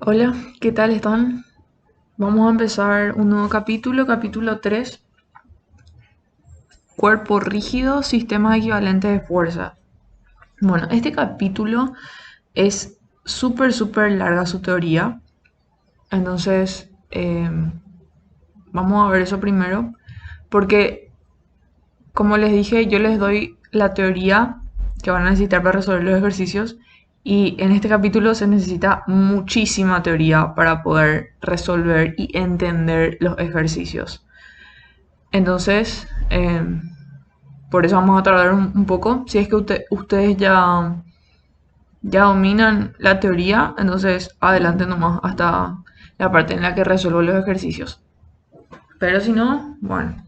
Hola, ¿qué tal están? Vamos a empezar un nuevo capítulo, capítulo 3, cuerpo rígido, sistemas equivalentes de fuerza. Bueno, este capítulo es súper larga su teoría, entonces vamos a ver eso primero, porque como les dije, yo les doy la teoría que van a necesitar para resolver los ejercicios y en este capítulo se necesita muchísima teoría para poder resolver y entender los ejercicios. Entonces, por eso vamos a tardar un poco. Si es que ustedes ya dominan la teoría, entonces adelante nomás hasta la parte en la que resuelvo los ejercicios. Pero si no, bueno,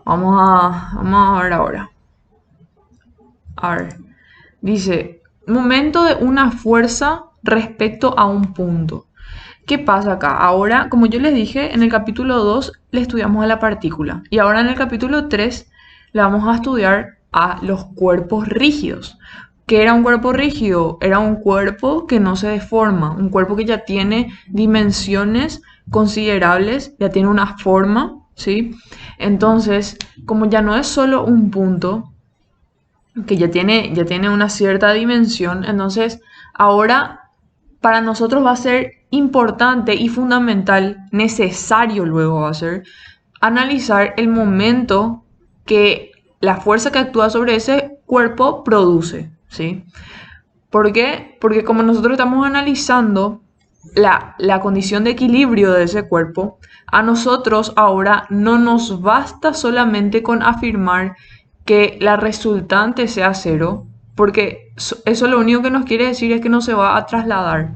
vamos a ver ahora. A ver, dice, momento de una fuerza respecto a un punto. ¿Qué pasa acá? Ahora, como yo les dije, en el capítulo 2 le estudiamos a la partícula y ahora en el capítulo 3 le vamos a estudiar a los cuerpos rígidos. ¿Qué era un cuerpo rígido? Era un cuerpo que no se deforma, un cuerpo que ya tiene dimensiones considerables, ya tiene una forma, ¿sí? Entonces, como ya no es solo un punto, que ya tiene una cierta dimensión, entonces ahora para nosotros va a ser importante y fundamental, necesario luego va a ser, analizar el momento que la fuerza que actúa sobre ese cuerpo produce, ¿sí? ¿Por qué? Porque como nosotros estamos analizando la condición de equilibrio de ese cuerpo, a nosotros ahora no nos basta solamente con afirmar que la resultante sea cero, porque eso lo único que nos quiere decir es que no se va a trasladar.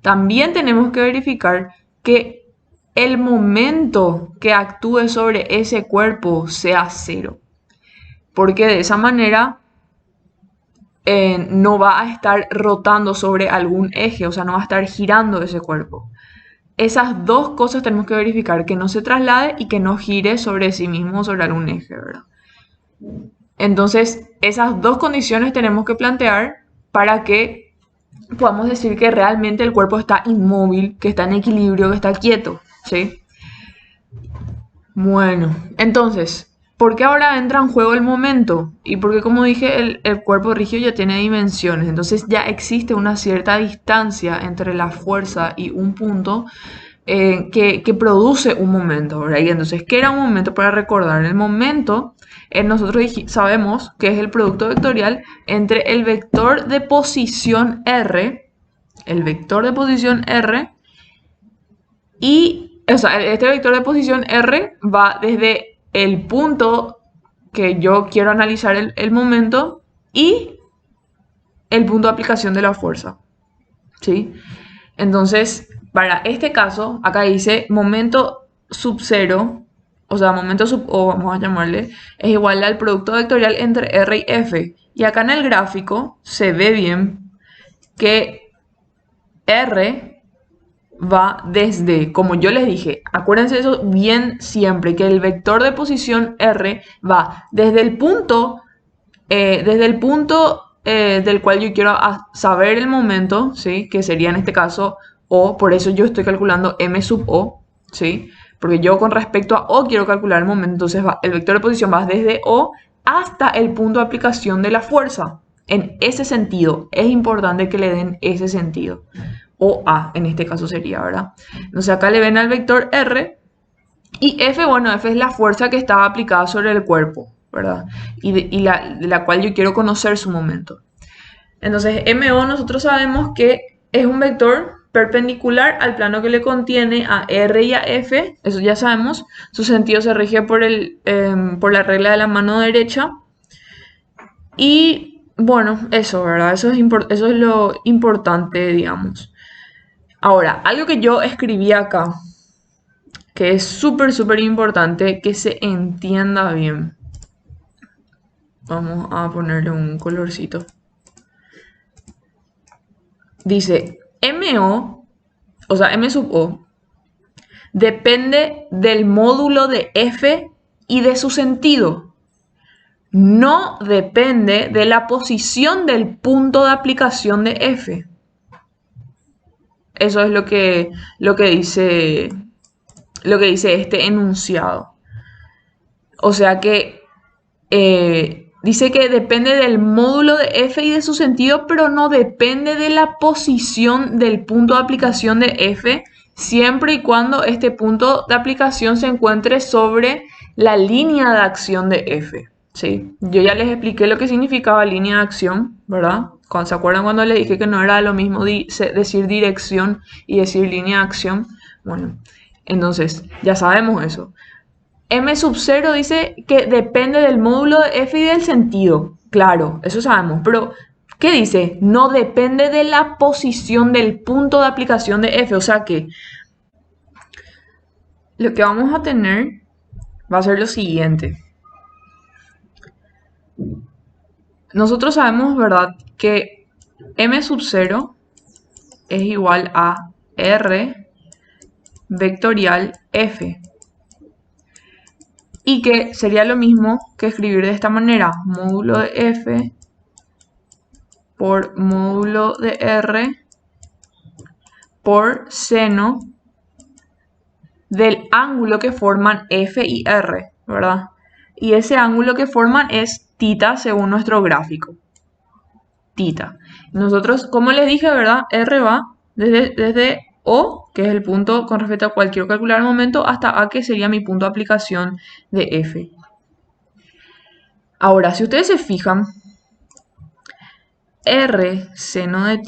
También tenemos que verificar que el momento que actúe sobre ese cuerpo sea cero, porque de esa manera no va a estar rotando sobre algún eje, o sea, no va a estar girando ese cuerpo. Esas dos cosas tenemos que verificar, que no se traslade y que no gire sobre sí mismo o sobre algún eje, ¿verdad? Entonces, esas dos condiciones tenemos que plantear para que podamos decir que realmente el cuerpo está inmóvil, que está en equilibrio, que está quieto, ¿sí? Bueno, entonces, ¿por qué ahora entra en juego el momento? Y porque, como dije, el cuerpo rígido ya tiene dimensiones, entonces ya existe una cierta distancia entre la fuerza y un punto que produce un momento, ¿verdad? Y entonces, ¿qué era un momento para recordar? El momento, nosotros sabemos que es el producto vectorial entre el vector de posición R, el vector de posición R y, o sea, este vector de posición R va desde el punto que yo quiero analizar el momento y el punto de aplicación de la fuerza, ¿sí? Entonces, para este caso, acá dice momento sub cero, o sea, momento sub O, vamos a llamarle, es igual al producto vectorial entre R y F. Y acá en el gráfico se ve bien que R va desde, como yo les dije, acuérdense eso bien siempre, que el vector de posición R va desde el punto del cual yo quiero saber el momento, ¿sí? Que sería en este caso O, por eso yo estoy calculando M sub O, ¿sí? Porque yo con respecto a O quiero calcular el momento, entonces el vector de posición va desde O hasta el punto de aplicación de la fuerza. En ese sentido, es importante que le den ese sentido. O A, en este caso sería, ¿verdad? Entonces acá le ven al vector R y F, bueno, F es la fuerza que está aplicada sobre el cuerpo, ¿verdad? De la cual yo quiero conocer su momento. Entonces, MO nosotros sabemos que es un vector perpendicular al plano que le contiene a R y a F, eso ya sabemos, su sentido se rige por la regla de la mano derecha. Y bueno, eso, ¿verdad? Eso es lo importante, digamos. Ahora, algo que yo escribí acá, que es súper importante que se entienda bien. Vamos a ponerle un colorcito. Dice, MO, o sea, M sub O, depende del módulo de F y de su sentido. No depende de la posición del punto de aplicación de F. Eso es lo que dice este enunciado. O sea que dice que depende del módulo de f y de su sentido, pero no depende de la posición del punto de aplicación de f, siempre y cuando este punto de aplicación se encuentre sobre la línea de acción de f. ¿Sí? Yo ya les expliqué lo que significaba línea de acción, ¿verdad? ¿Se acuerdan cuando les dije que no era lo mismo decir dirección y decir línea de acción? Bueno, entonces ya sabemos eso. M sub 0 dice que depende del módulo de f y del sentido. Claro, eso sabemos. Pero, ¿qué dice? No depende de la posición del punto de aplicación de f. O sea que lo que vamos a tener va a ser lo siguiente. Nosotros sabemos, ¿verdad?, que M sub 0 es igual a R vectorial F. Y que sería lo mismo que escribir de esta manera, módulo de F por módulo de R por seno del ángulo que forman F y R, ¿verdad? Y ese ángulo que forman es θ según nuestro gráfico. Θ. Nosotros, como les dije, ¿verdad? R va desde O, que es el punto con respecto a cualquier calcular al momento, hasta A, que sería mi punto de aplicación de F. Ahora, si ustedes se fijan, R seno de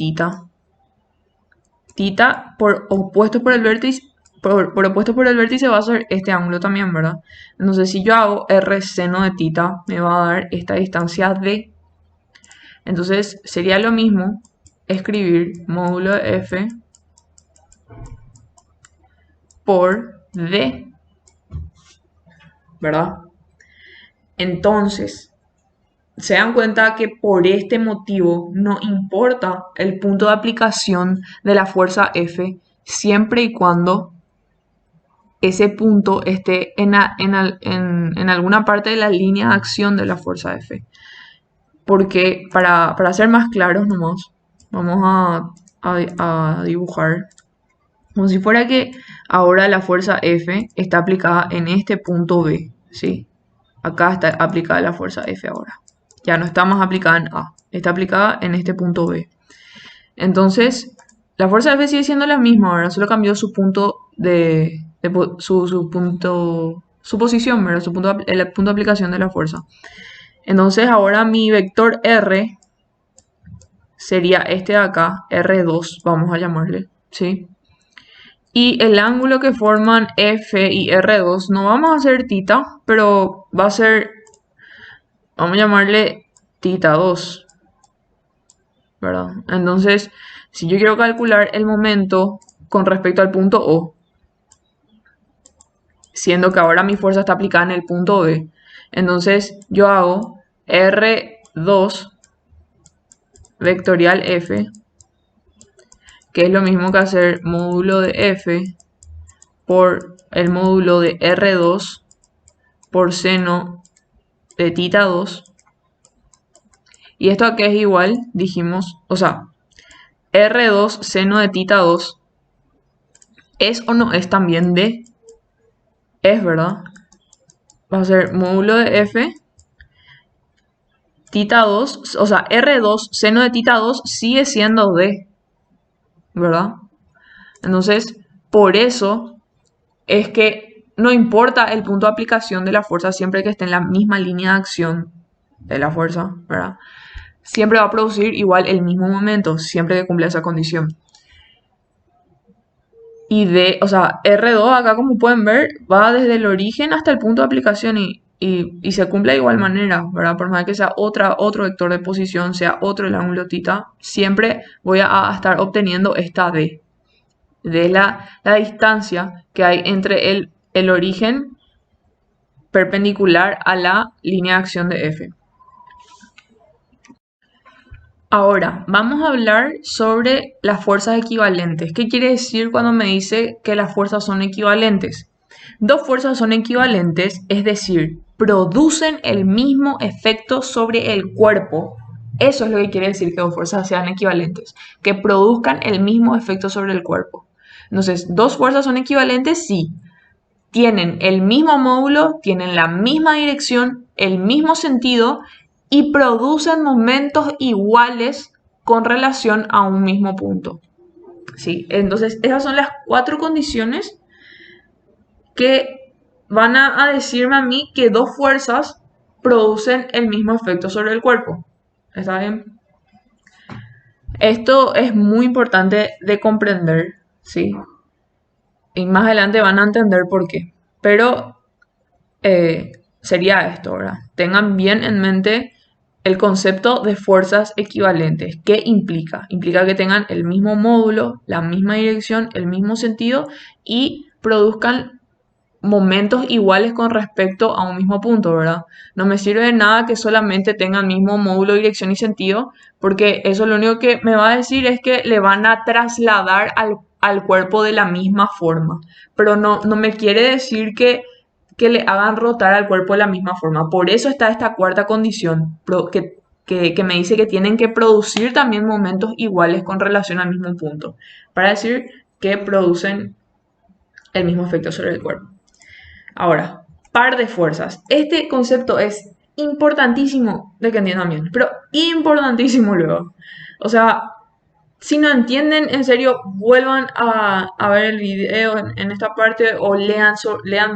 θ por opuesto por el vértice, por opuesto por el vértice va a ser este ángulo también, ¿verdad? Entonces, si yo hago R seno de θ, me va a dar esta distancia D. Entonces, sería lo mismo escribir módulo de F por D, ¿verdad? Entonces, se dan cuenta que por este motivo no importa el punto de aplicación de la fuerza F, siempre y cuando ese punto esté en alguna parte de la línea de acción de la fuerza F. Porque para ser más claros nomás, vamos a dibujar como si fuera que ahora la fuerza F está aplicada en este punto B, ¿sí? Acá está aplicada la fuerza F ahora. Ya no está más aplicada en A, está aplicada en este punto B. Entonces, la fuerza F sigue siendo la misma ahora, solo cambió su punto su posición, ¿verdad? El punto de aplicación de la fuerza. Entonces, ahora mi vector R sería este de acá, R2, vamos a llamarle, ¿sí? Y el ángulo que forman F y R2 no vamos a hacer θ, pero va a ser, vamos a llamarle θ2, ¿verdad? Entonces, si yo quiero calcular el momento con respecto al punto O, siendo que ahora mi fuerza está aplicada en el punto B, entonces yo hago R2 vectorial F, que es lo mismo que hacer módulo de F por el módulo de R2 por seno de θ2. Y esto aquí es igual, dijimos, o sea, R2 seno de θ2 es o no es también de, es, ¿verdad? Va a ser módulo de F, θ2, o sea, R2 seno de θ2 sigue siendo de, ¿verdad? Entonces, por eso es que no importa el punto de aplicación de la fuerza siempre que esté en la misma línea de acción de la fuerza, ¿verdad? Siempre va a producir igual el mismo momento, siempre que cumpla esa condición. Y o sea, R2 acá, como pueden ver, va desde el origen hasta el punto de aplicación y se cumple de igual manera, ¿verdad? Por más que sea otro vector de posición, sea otro el ángulo θ, siempre voy a estar obteniendo esta D. De la distancia que hay entre el origen perpendicular a la línea de acción de F. Ahora, vamos a hablar sobre las fuerzas equivalentes. ¿Qué quiere decir cuando me dice que las fuerzas son equivalentes? Dos fuerzas son equivalentes, es decir, producen el mismo efecto sobre el cuerpo, Eso es lo que quiere decir que dos fuerzas sean equivalentes, que produzcan el mismo efecto sobre el cuerpo. Entonces, dos fuerzas son equivalentes si tienen el mismo módulo, tienen la misma dirección, el mismo sentido y producen momentos iguales con relación a un mismo punto. ¿Sí? Entonces, esas son las 4 condiciones que van a decirme a mí que dos fuerzas producen el mismo efecto sobre el cuerpo. ¿Está bien? Esto es muy importante de comprender, ¿sí? Y más adelante van a entender por qué. Pero sería esto, ¿verdad? Tengan bien en mente el concepto de fuerzas equivalentes. ¿Qué implica? Implica que tengan el mismo módulo, la misma dirección, el mismo sentido y produzcan momentos iguales con respecto a un mismo punto, ¿verdad? No me sirve de nada que solamente tengan mismo módulo, dirección y sentido, porque eso lo único que me va a decir es que le van a trasladar al cuerpo de la misma forma, pero no me quiere decir que le hagan rotar al cuerpo de la misma forma. Por eso está esta cuarta condición, que me dice que tienen que producir también momentos iguales con relación al mismo punto, para decir que producen el mismo efecto sobre el cuerpo. Ahora, par de fuerzas. Este concepto es importantísimo de que entiendan bien, pero importantísimo luego. O sea, si no entienden, en serio, vuelvan a ver el video en esta parte o lean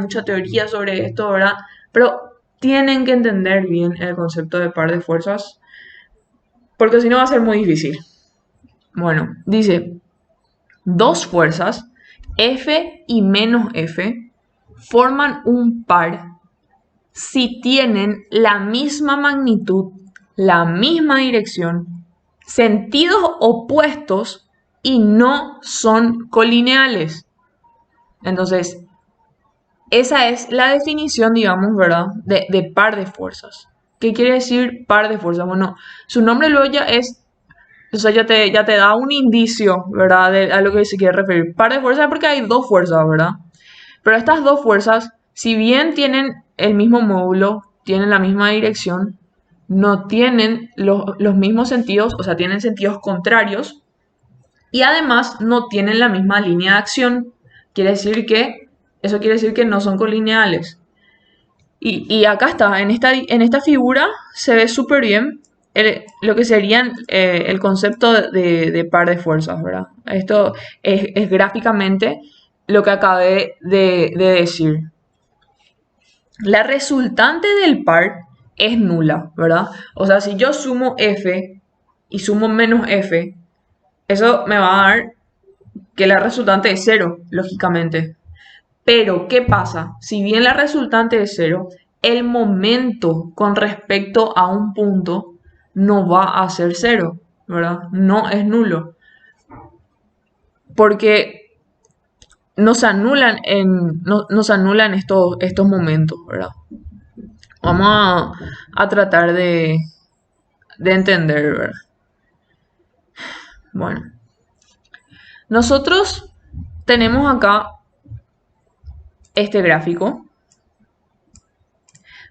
mucha teoría sobre esto, ¿verdad? Pero tienen que entender bien el concepto de par de fuerzas, porque si no va a ser muy difícil. Bueno, dice, dos fuerzas, F y menos F, forman un par si tienen la misma magnitud, la misma dirección, sentidos opuestos y no son colineales. Entonces, esa es la definición, digamos, ¿verdad? De par de fuerzas. ¿Qué quiere decir par de fuerzas? Bueno, su nombre luego ya es, o sea, ya te da un indicio, ¿verdad? A lo que se quiere referir. Par de fuerzas porque hay dos fuerzas, ¿verdad? Pero estas dos fuerzas, si bien tienen el mismo módulo, tienen la misma dirección, no tienen los mismos sentidos, o sea, tienen sentidos contrarios y además no tienen la misma línea de acción. Eso quiere decir que no son colineales. Y acá está, en esta figura se ve súper bien lo que serían el concepto de par de fuerzas, ¿verdad? Esto es gráficamente lo que acabé de decir. La resultante del par es nula, ¿verdad? O sea, si yo sumo f y sumo menos f, eso me va a dar que la resultante es cero, lógicamente. Pero, ¿qué pasa? Si bien la resultante es cero, el momento con respecto a un punto no va a ser cero, ¿verdad? No es nulo. Porque no se anulan estos momentos, ¿verdad? Vamos a tratar de entender, ¿verdad? Bueno, nosotros tenemos acá este gráfico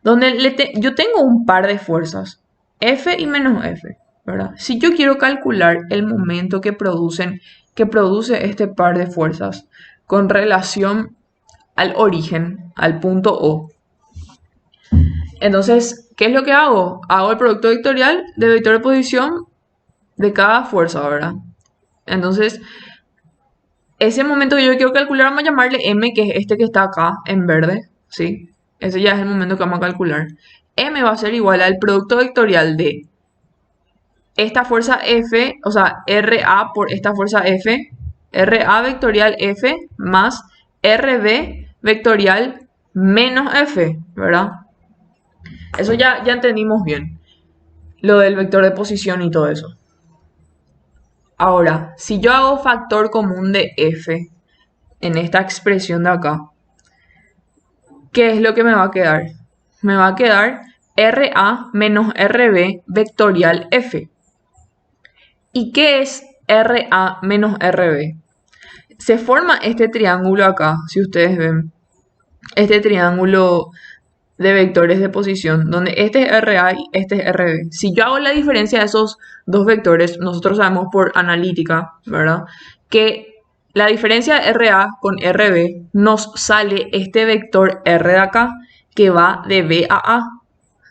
donde yo tengo un par de fuerzas, F y menos F, ¿verdad? Si yo quiero calcular el momento que produce este par de fuerzas con relación al origen, al punto O, entonces, ¿qué es lo que hago? Hago el producto vectorial de vector de posición de cada fuerza, ¿verdad? Entonces, ese momento que yo quiero calcular vamos a llamarle M, que es este que está acá en verde, ¿sí? Ese ya es el momento que vamos a calcular. M va a ser igual al producto vectorial de esta fuerza F, o sea, RA por esta fuerza F, RA vectorial F más RB vectorial menos F, ¿verdad? Eso ya entendimos bien, lo del vector de posición y todo eso. Ahora, si yo hago factor común de F en esta expresión de acá, ¿qué es lo que me va a quedar? Me va a quedar RA menos RB vectorial F. ¿Y qué es RA menos RB? Se forma este triángulo acá, si ustedes ven. Este triángulo de vectores de posición, donde este es RA y este es RB. Si yo hago la diferencia de esos dos vectores, nosotros sabemos por analítica, ¿verdad? Que la diferencia de RA con RB nos sale este vector R de acá, que va de B a A,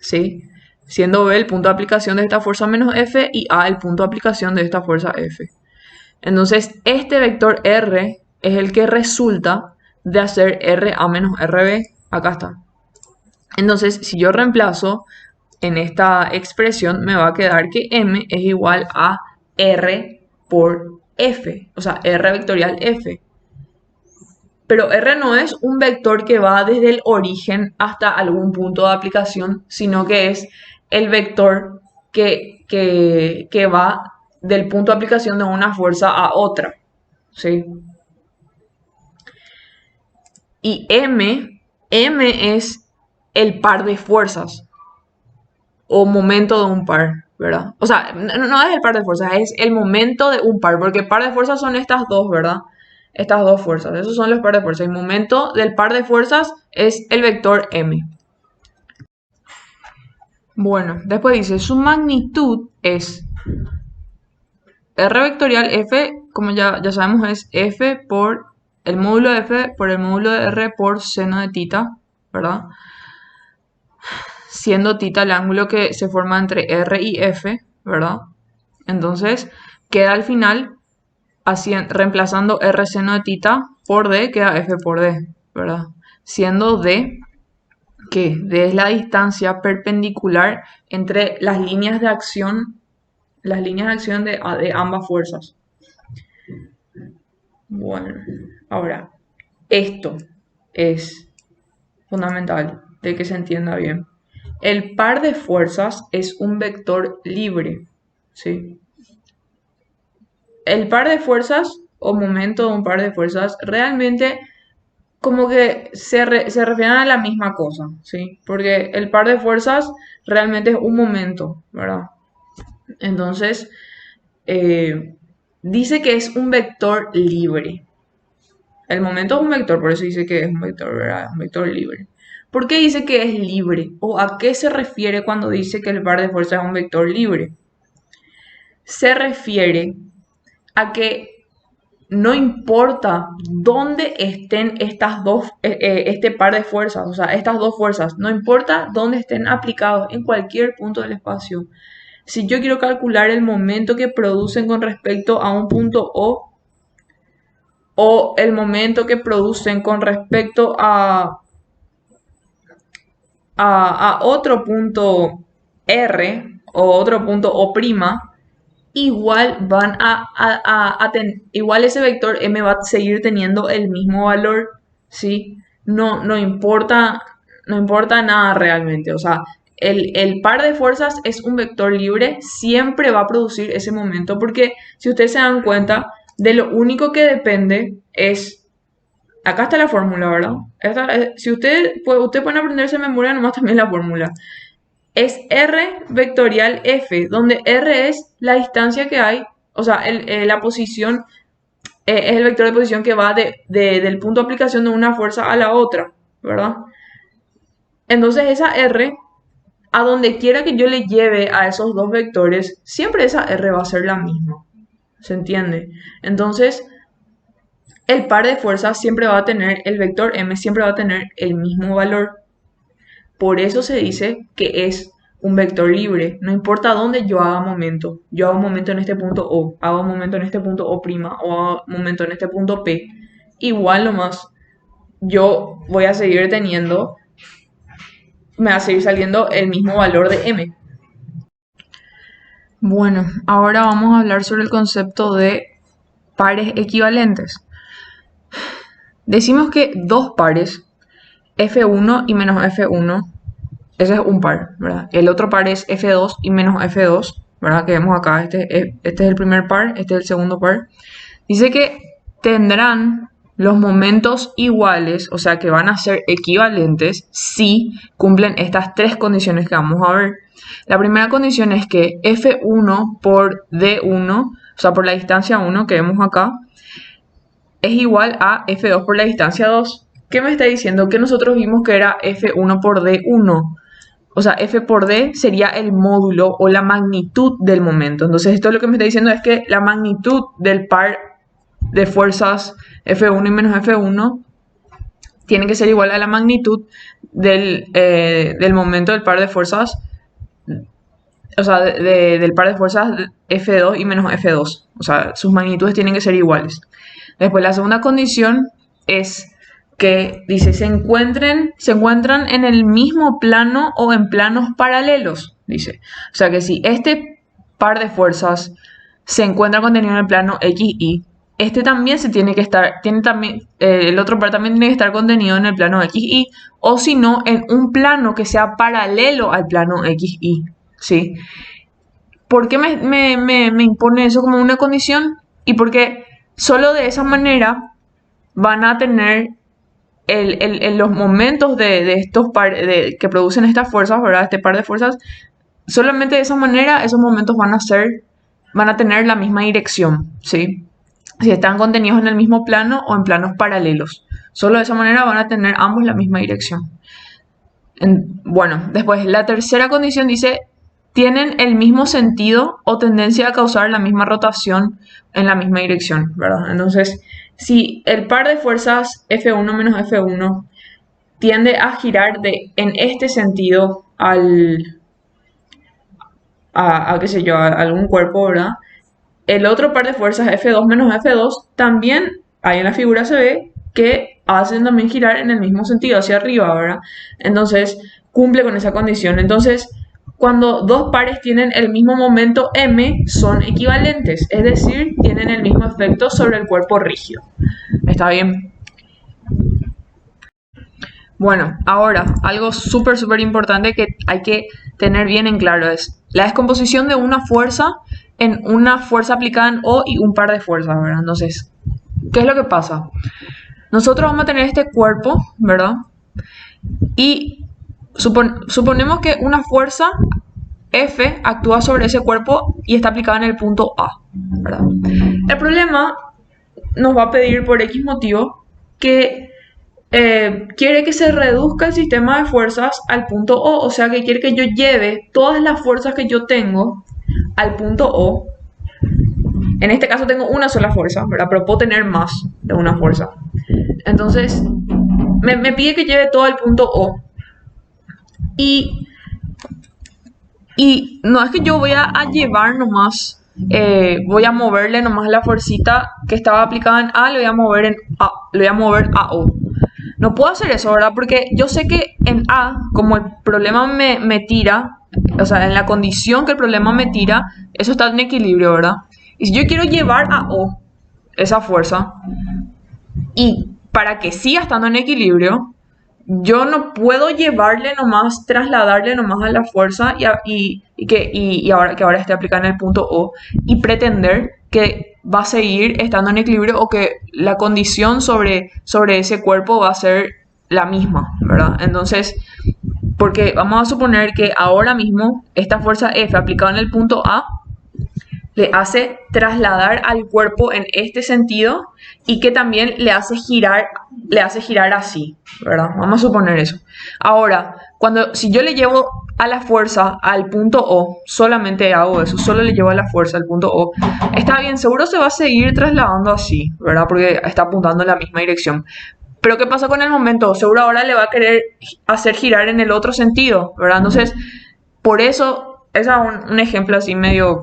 ¿sí? Siendo B el punto de aplicación de esta fuerza menos F y A el punto de aplicación de esta fuerza F. Entonces, este vector R es el que resulta de hacer RA menos RB. Acá está. Entonces, si yo reemplazo en esta expresión, me va a quedar que M es igual a R por F, o sea, R vectorial F. Pero R no es un vector que va desde el origen hasta algún punto de aplicación, sino que es el vector que va del punto de aplicación de una fuerza a otra, ¿sí? Y M es el par de fuerzas o momento de un par, ¿verdad? O sea, no es el par de fuerzas, es el momento de un par, porque par de fuerzas son estas dos, ¿verdad? Estas dos fuerzas, esos son los par de fuerzas. El momento del par de fuerzas es el vector M. Bueno, después dice, su magnitud es R vectorial F, como ya sabemos, es F por el módulo de F por el módulo de R por seno de tita, ¿verdad? Siendo tita el ángulo que se forma entre R y F, ¿verdad? Entonces, queda al final, reemplazando R seno de tita por D, queda F por D, ¿verdad? Siendo D, que D es la distancia perpendicular entre las líneas de acción de ambas fuerzas. Bueno, ahora, esto es fundamental de que se entienda bien. El par de fuerzas es un vector libre, ¿sí? El par de fuerzas o momento de un par de fuerzas realmente como que se refieren a la misma cosa, ¿sí? Porque el par de fuerzas realmente es un momento, ¿verdad? Entonces, dice que es un vector libre. El momento es un vector, por eso dice que es un vector, ¿verdad? Un vector libre. ¿Por qué dice que es libre? ¿O a qué se refiere cuando dice que el par de fuerzas es un vector libre? Se refiere a que no importa dónde estén este par de fuerzas, o sea, estas dos fuerzas, no importa dónde estén aplicados en cualquier punto del espacio. Si yo quiero calcular el momento que producen con respecto a un punto o el momento que producen con respecto a otro punto R o otro punto O', igual igual ese vector M va a seguir teniendo el mismo valor, ¿sí? No importa nada realmente, o sea, el par de fuerzas es un vector libre, siempre va a producir ese momento, porque si ustedes se dan cuenta, de lo único que depende es. Acá está la fórmula, ¿verdad? Si ustedes pueden aprenderse de memoria nomás también la fórmula. Es R vectorial F, donde R es la distancia que hay, o sea, la posición, es el vector de posición que va del punto de aplicación de una fuerza a la otra, ¿verdad? Entonces esa R, a donde quiera que yo le lleve a esos dos vectores, siempre esa R va a ser la misma. ¿Se entiende? Entonces, el par de fuerzas siempre va a tener, el vector M siempre va a tener el mismo valor. Por eso se dice que es un vector libre. No importa dónde yo haga momento. Yo hago un momento en este punto O, hago un momento en este punto O', o hago un momento en este punto P. Igual nomás, yo voy a seguir teniendo, me va a seguir saliendo el mismo valor de M. Bueno, ahora vamos a hablar sobre el concepto de pares equivalentes. Decimos que dos pares, F1 y menos F1, ese es un par, ¿verdad? El otro par es F2 y menos F2, ¿verdad? Que vemos acá, este es el primer par, este es el segundo par. Dice que tendrán los momentos iguales, o sea que van a ser equivalentes si cumplen estas tres condiciones que vamos a ver. La primera condición es que F1 por D1, o sea por la distancia 1 que vemos acá, es igual a F2 por la distancia 2, ¿qué me está diciendo? Que nosotros vimos que era F1 por D1. O sea, F por D sería el módulo o la magnitud del momento. Entonces, esto lo que me está diciendo es que la magnitud del par de fuerzas F1 y menos F1 tiene que ser igual a la magnitud del momento del par de fuerzas, o sea, del par de fuerzas F2 y menos F2. O sea, sus magnitudes tienen que ser iguales. Después, la segunda condición es que dice se encuentran en el mismo plano o en planos paralelos, dice. O sea que si este par de fuerzas se encuentra contenido en el plano XY, este también el otro par también tiene que estar contenido en el plano XY, o si no, en un plano que sea paralelo al plano XY, ¿sí? ¿Por qué me impone eso como una condición? Y porque solo de esa manera van a tener los momentos de estos que producen estas fuerzas, ¿verdad? Este par de fuerzas, solamente de esa manera esos momentos van a tener la misma dirección, ¿sí? Si están contenidos en el mismo plano o en planos paralelos. Solo de esa manera van a tener ambos la misma dirección. Bueno, después la tercera condición dice tienen el mismo sentido o tendencia a causar la misma rotación en la misma dirección, ¿verdad? Entonces, si el par de fuerzas F1 menos F1 tiende a girar en este sentido a qué sé yo, a algún cuerpo, ¿verdad? El otro par de fuerzas F2 menos F2 también, ahí en la figura se ve que hacen también girar en el mismo sentido, hacia arriba, ¿verdad? Entonces, cumple con esa condición. Entonces, cuando dos pares tienen el mismo momento m, son equivalentes, es decir, tienen el mismo efecto sobre el cuerpo rígido. ¿Está bien? Bueno, ahora, algo súper importante que hay que tener bien en claro es la descomposición de una fuerza en una fuerza aplicada en O y un par de fuerzas, ¿verdad? Entonces, ¿qué es lo que pasa? Nosotros vamos a tener este cuerpo, ¿verdad? Y suponemos que una fuerza F actúa sobre ese cuerpo y está aplicada en el punto A, ¿verdad? El problema nos va a pedir por X motivo que quiere que se reduzca el sistema de fuerzas al punto O, o sea que quiere que yo lleve todas las fuerzas que yo tengo al punto O. En este caso tengo una sola fuerza, ¿verdad? Pero puedo tener más de una fuerza. Entonces, me pide que lleve todo al punto O. Y no es que yo voy a llevar nomás, voy a moverle nomás la fuercita que estaba aplicada en A, le voy a mover a O. No puedo hacer eso, ¿verdad? Porque yo sé que en A, como el problema me tira, o sea, en la condición que el problema me tira, eso está en equilibrio, ¿verdad? Y si yo quiero llevar a O esa fuerza, y para que siga estando en equilibrio, yo no puedo trasladarle nomás a la fuerza y ahora esté aplicada en el punto O y pretender que va a seguir estando en equilibrio o que la condición sobre ese cuerpo va a ser la misma, ¿verdad? Entonces, porque vamos a suponer que ahora mismo esta fuerza F aplicada en el punto A le hace trasladar al cuerpo en este sentido y que también le hace girar así, ¿verdad? Vamos a suponer eso. Ahora, si yo le llevo a la fuerza al punto O, solamente hago eso, solo le llevo a la fuerza al punto O, está bien, seguro se va a seguir trasladando así, ¿verdad? Porque está apuntando en la misma dirección. Pero ¿qué pasa con el momento? Seguro ahora le va a querer hacer girar en el otro sentido, ¿verdad? Entonces, por eso, ese es un ejemplo así medio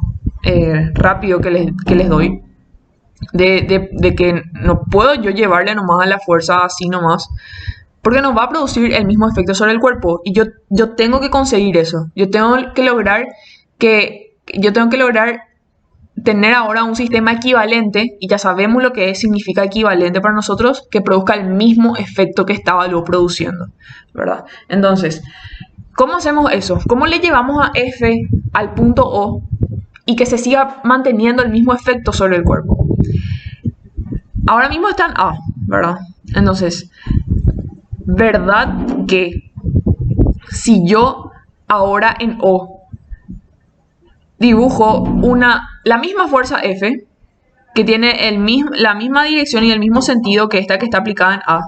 rápido que les doy de que no puedo yo llevarle nomás a la fuerza así nomás porque nos va a producir el mismo efecto sobre el cuerpo y yo tengo que conseguir eso. Yo tengo que lograr tener ahora un sistema equivalente, y ya sabemos lo que significa equivalente para nosotros, que produzca el mismo efecto que estaba luego produciendo, ¿verdad? Entonces, ¿cómo hacemos eso? ¿Cómo le llevamos a F al punto O y que se siga manteniendo el mismo efecto sobre el cuerpo? Ahora mismo está en A, ¿verdad? Entonces, ¿verdad que si yo ahora en O dibujo la misma fuerza F, que tiene la misma dirección y el mismo sentido que esta que está aplicada en A.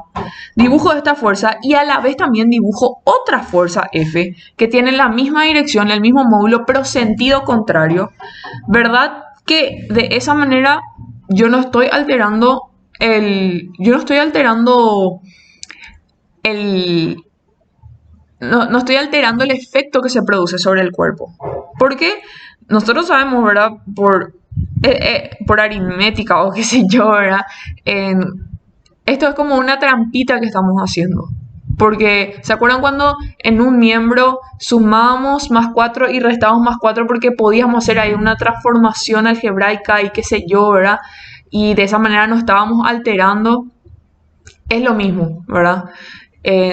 Dibujo esta fuerza y a la vez también dibujo otra fuerza F que tiene la misma dirección, el mismo módulo, pero sentido contrario. ¿Verdad que de esa manera yo no estoy alterando no estoy alterando el efecto que se produce sobre el cuerpo? Porque nosotros sabemos, ¿verdad? Por aritmética o qué sé yo, ¿verdad? Esto es como una trampita que estamos haciendo. Porque, ¿se acuerdan cuando en un miembro sumábamos +4 y restábamos +4 porque podíamos hacer ahí una transformación algebraica y qué sé yo, ¿verdad? Y de esa manera no estábamos alterando. Es lo mismo, ¿verdad?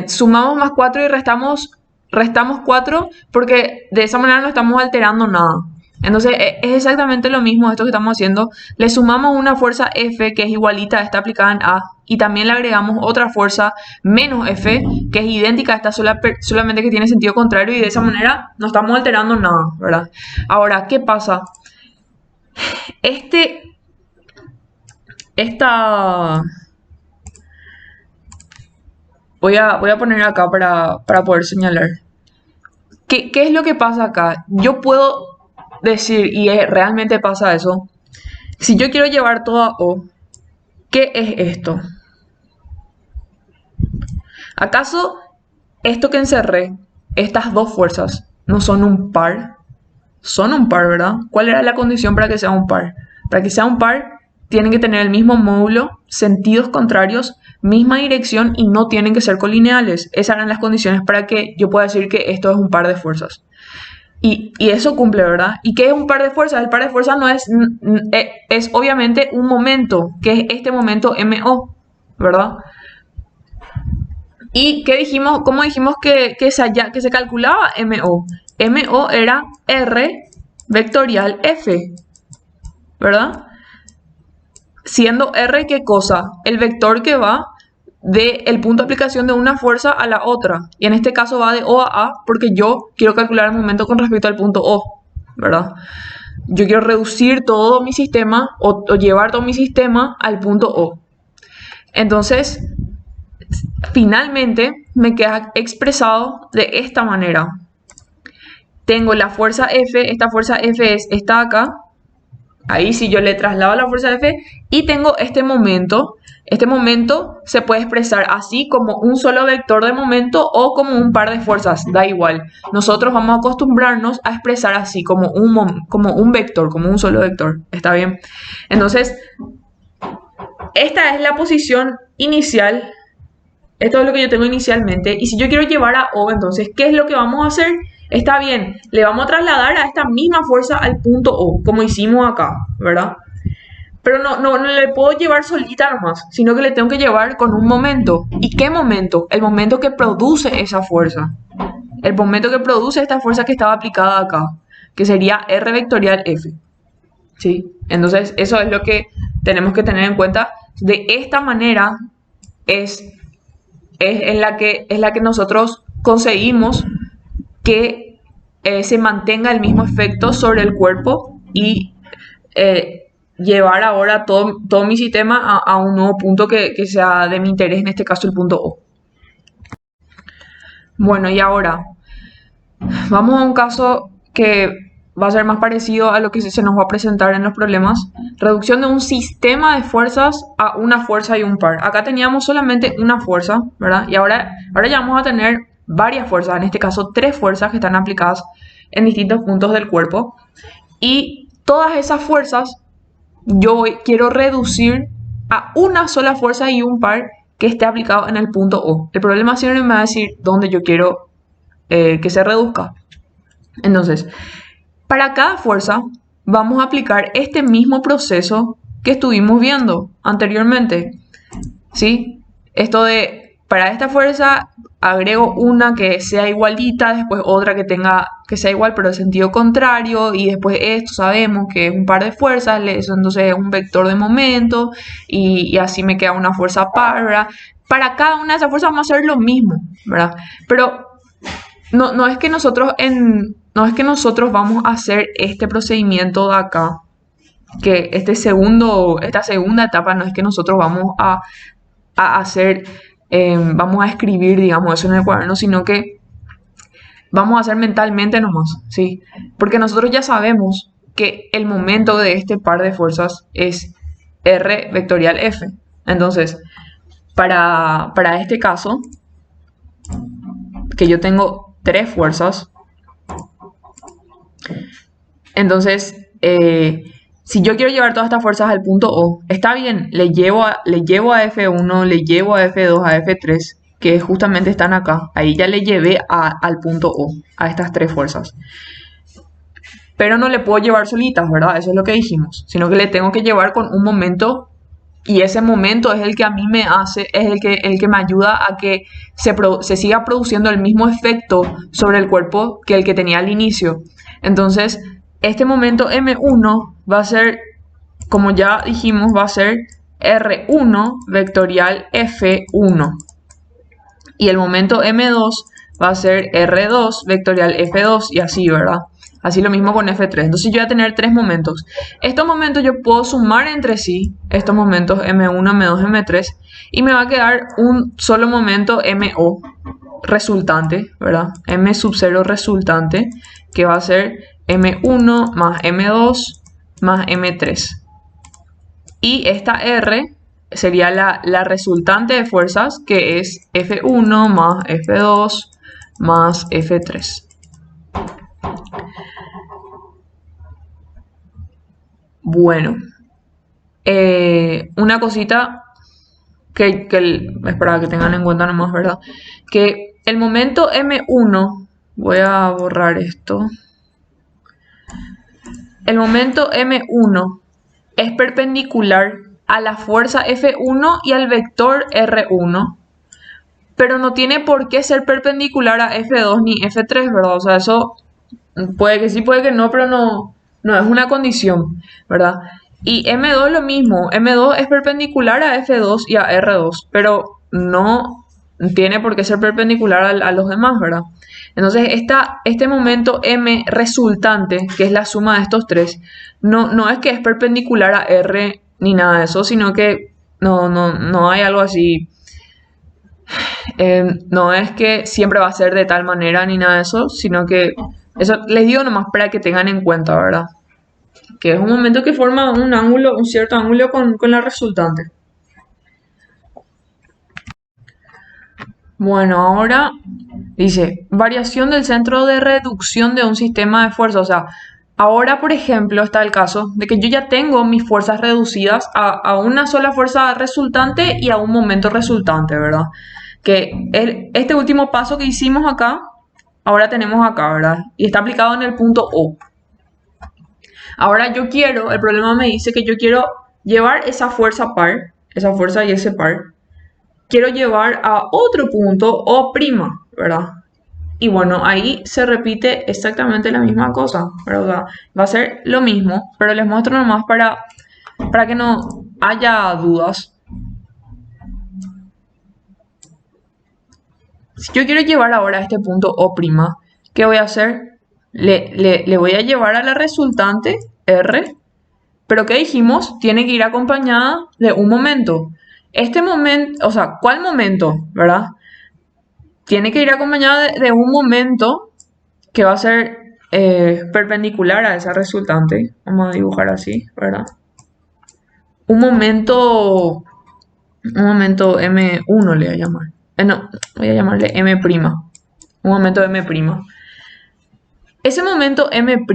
Sumamos +4 y restamos 4 porque de esa manera no estamos alterando nada. Entonces es exactamente lo mismo esto que estamos haciendo. Le sumamos una fuerza F que es igualita a esta aplicada en A y también le agregamos otra fuerza menos F que es idéntica a esta solamente que tiene sentido contrario y de esa manera no estamos alterando nada, ¿verdad? Ahora, ¿qué pasa? Voy a poner acá para poder señalar. ¿Qué es lo que pasa acá? Yo puedo decir, y realmente pasa eso, si yo quiero llevar todo a O, ¿qué es esto? ¿Acaso esto que encerré, estas dos fuerzas, no son un par? Son un par, ¿verdad? ¿Cuál era la condición para que sea un par? Para que sea un par, tienen que tener el mismo módulo, sentidos contrarios, misma dirección y no tienen que ser colineales. Esas eran las condiciones para que yo pueda decir que esto es un par de fuerzas. Y eso cumple, ¿verdad? ¿Y qué es un par de fuerzas? El par de fuerzas no es obviamente un momento, que es este momento MO, ¿verdad? ¿Y qué dijimos? ¿Cómo dijimos que se calculaba MO? MO era R vectorial F, ¿verdad? Siendo R, ¿qué cosa? El vector que va del punto de aplicación de una fuerza a la otra. Y en este caso va de O a A porque yo quiero calcular el momento con respecto al punto O, ¿verdad? Yo quiero reducir todo mi sistema o llevar todo mi sistema al punto O. Entonces, finalmente me queda expresado de esta manera. Tengo la fuerza F, esta fuerza F es esta acá. Ahí sí yo le traslado la fuerza F y tengo este momento. Este momento se puede expresar así como un solo vector de momento o como un par de fuerzas, da igual. Nosotros vamos a acostumbrarnos a expresar así como un vector, como un solo vector. ¿Está bien? Entonces, esta es la posición inicial. Esto es lo que yo tengo inicialmente. Y si yo quiero llevar a O, entonces, ¿qué es lo que vamos a hacer? Está bien, le vamos a trasladar a esta misma fuerza al punto O, como hicimos acá, ¿verdad? Pero no le puedo llevar solita nomás, sino que le tengo que llevar con un momento. ¿Y qué momento? El momento que produce esa fuerza. El momento que produce esta fuerza que estaba aplicada acá, que sería R vectorial F. ¿Sí? Entonces, eso es lo que tenemos que tener en cuenta. De esta manera es la que nosotros conseguimos que se mantenga el mismo efecto sobre el cuerpo y llevar ahora todo mi sistema a un nuevo punto que sea de mi interés, en este caso el punto O. Bueno, y ahora vamos a un caso que va a ser más parecido a lo que se nos va a presentar en los problemas. Reducción de un sistema de fuerzas a una fuerza y un par. Acá teníamos solamente una fuerza, ¿verdad? Y ahora ya vamos a tener varias fuerzas, en este caso 3 fuerzas que están aplicadas en distintos puntos del cuerpo. Y todas esas fuerzas yo quiero reducir a una sola fuerza y un par que esté aplicado en el punto O. El problema siempre me va a decir dónde yo quiero que se reduzca. Entonces, para cada fuerza vamos a aplicar este mismo proceso que estuvimos viendo anteriormente, ¿sí? Esto de, para esta fuerza agrego una que sea igualita, después otra que sea igual pero de sentido contrario, y después esto sabemos que es un par de fuerzas, eso entonces es un vector de momento, y así me queda una fuerza par, ¿verdad? Para cada una de esas fuerzas vamos a hacer lo mismo, ¿verdad? Pero no es que nosotros vamos a hacer este procedimiento de acá que esta segunda etapa no es que nosotros vamos a hacer, vamos a escribir, digamos, eso en el cuaderno, sino que vamos a hacer mentalmente nomás, ¿sí? Porque nosotros ya sabemos que el momento de este par de fuerzas es R vectorial F. Entonces, para este caso, que yo tengo tres fuerzas, entonces, si yo quiero llevar todas estas fuerzas al punto O, está bien, le llevo a F1, le llevo a F2, a F3, que justamente están acá. Ahí ya le llevé al punto O, a estas tres fuerzas. Pero no le puedo llevar solitas, ¿verdad? Eso es lo que dijimos. Sino que le tengo que llevar con un momento, y ese momento es el que a mí me hace, es el que me ayuda a que se siga produciendo el mismo efecto sobre el cuerpo que el que tenía al inicio. Entonces, este momento M1 va a ser, como ya dijimos, va a ser R1 vectorial F1. Y el momento M2 va a ser R2 vectorial F2 y así, ¿verdad? Así lo mismo con F3. Entonces yo voy a tener tres momentos. Estos momentos yo puedo sumar entre sí, estos momentos M1, M2, M3, y me va a quedar un solo momento MO resultante, ¿verdad? M sub 0 resultante, que va a ser M1 más M2 más M3. Y esta R sería la resultante de fuerzas, que es F1 más F2 más F3. Bueno, una cosita que es para que tengan en cuenta nomás, ¿verdad? Que el momento M1, voy a borrar esto. El momento M1 es perpendicular a la fuerza F1 y al vector R1, pero no tiene por qué ser perpendicular a F2 ni F3, ¿verdad? O sea, eso puede que sí, puede que no, pero no es una condición, ¿verdad? Y M2 es lo mismo, M2 es perpendicular a F2 y a R2, pero no tiene por qué ser perpendicular a los demás, ¿verdad? Entonces, este momento M resultante, que es la suma de estos tres, no es que es perpendicular a R ni nada de eso, sino que no hay algo así. No es que siempre va a ser de tal manera ni nada de eso, sino que eso les digo nomás para que tengan en cuenta, ¿verdad? Que es un momento que forma un ángulo, un cierto ángulo con la resultante. Bueno, ahora dice, variación del centro de reducción de un sistema de fuerza. O sea, ahora, por ejemplo, está el caso de que yo ya tengo mis fuerzas reducidas a una sola fuerza resultante y a un momento resultante, ¿verdad? Que este último paso que hicimos acá, ahora tenemos acá, ¿verdad? Y está aplicado en el punto O. Ahora el problema me dice que yo quiero llevar esa fuerza par, esa fuerza y ese par, quiero llevar a otro punto O', ¿verdad? Y bueno, ahí se repite exactamente la misma cosa, ¿verdad? Va a ser lo mismo, pero les muestro nomás para que no haya dudas. Si yo quiero llevar ahora a este punto O', ¿qué voy a hacer? Le voy a llevar a la resultante R, pero ¿qué dijimos? Tiene que ir acompañada de un momento. Este momento, o sea, ¿cuál momento? ¿Verdad? Tiene que ir acompañada de un momento que va a ser perpendicular a esa resultante. Vamos a dibujar así, ¿verdad? Un momento M1 le voy a llamar. No, voy a llamarle M'. Un momento M'. Ese momento M',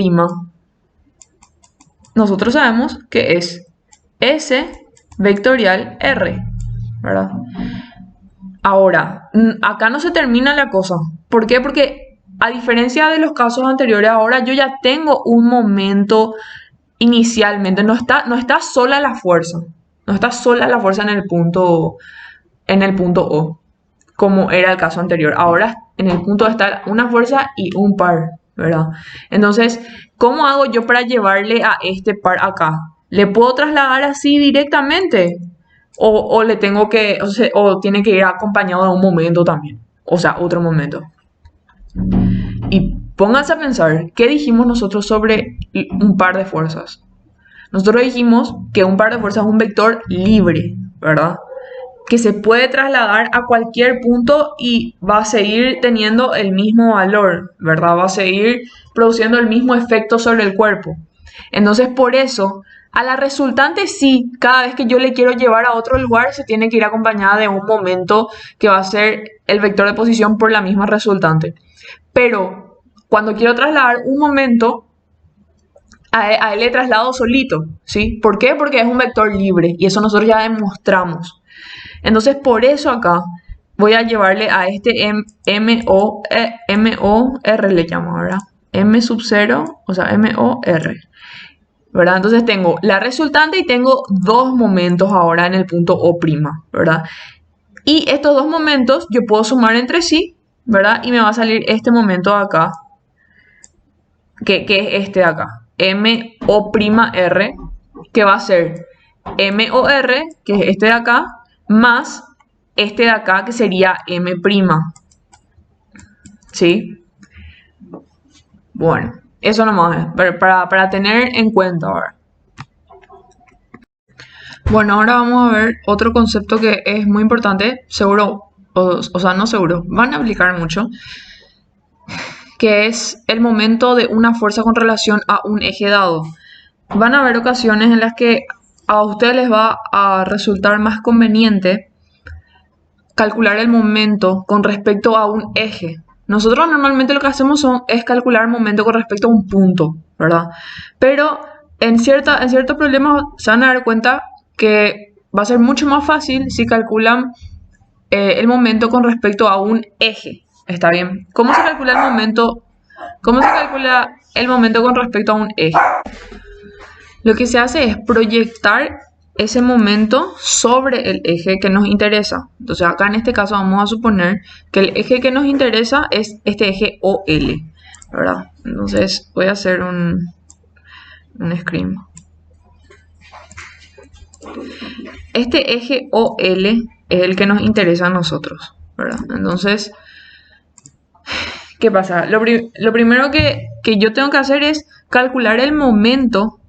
nosotros sabemos que es S vectorial R, ¿verdad? Ahora, acá no se termina la cosa. ¿Por qué? Porque a diferencia de los casos anteriores, ahora yo ya tengo un momento inicialmente. No está sola la fuerza. No está sola la fuerza en el punto O, como era el caso anterior. Ahora en el punto está una fuerza y un par, ¿verdad? Entonces, ¿cómo hago yo para llevarle a este par acá? ¿Le puedo trasladar así directamente? O le tengo que, o tiene que ir acompañado de un momento también. O sea, otro momento. Y pónganse a pensar, ¿qué dijimos nosotros sobre un par de fuerzas? Nosotros dijimos que un par de fuerzas es un vector libre, ¿verdad? Que se puede trasladar a cualquier punto y va a seguir teniendo el mismo valor, ¿verdad? Va a seguir produciendo el mismo efecto sobre el cuerpo. Entonces, por eso, a la resultante sí, cada vez que yo le quiero llevar a otro lugar, se tiene que ir acompañada de un momento que va a ser el vector de posición por la misma resultante. Pero cuando quiero trasladar un momento, a él le traslado solito, ¿sí? ¿Por qué? Porque es un vector libre y eso nosotros ya demostramos. Entonces, por eso acá voy a llevarle a este MOR, le llamo, ¿verdad? M sub 0, o sea, MOR, ¿verdad? Entonces tengo la resultante y tengo dos momentos ahora en el punto O', ¿verdad? Y estos dos momentos yo puedo sumar entre sí, ¿verdad? Y me va a salir este momento de acá, que es este de acá, MO'R, que va a ser MOR, que es este de acá, más este de acá, que sería M'. ¿Sí? Bueno, eso nomás es, para tener en cuenta ahora. Bueno, ahora vamos a ver otro concepto que es muy importante, seguro, o sea, no seguro, van a aplicar mucho, que es el momento de una fuerza con relación a un eje dado. Van a haber ocasiones en las que a ustedes les va a resultar más conveniente calcular el momento con respecto a un eje. Nosotros normalmente lo que hacemos es calcular el momento con respecto a un punto, ¿verdad? Pero en ciertos problemas se van a dar cuenta que va a ser mucho más fácil si calculan el momento con respecto a un eje. ¿Está bien? ¿Cómo se calcula el momento? ¿Cómo se calcula el momento con respecto a un eje? Lo que se hace es proyectar ese momento sobre el eje que nos interesa. Entonces acá en este caso vamos a suponer que el eje que nos interesa es este eje OL, ¿verdad? Entonces voy a hacer un screen. Este eje OL es el que nos interesa a nosotros, ¿verdad? Entonces, ¿qué pasa? Lo primero que yo tengo que hacer es calcular el momento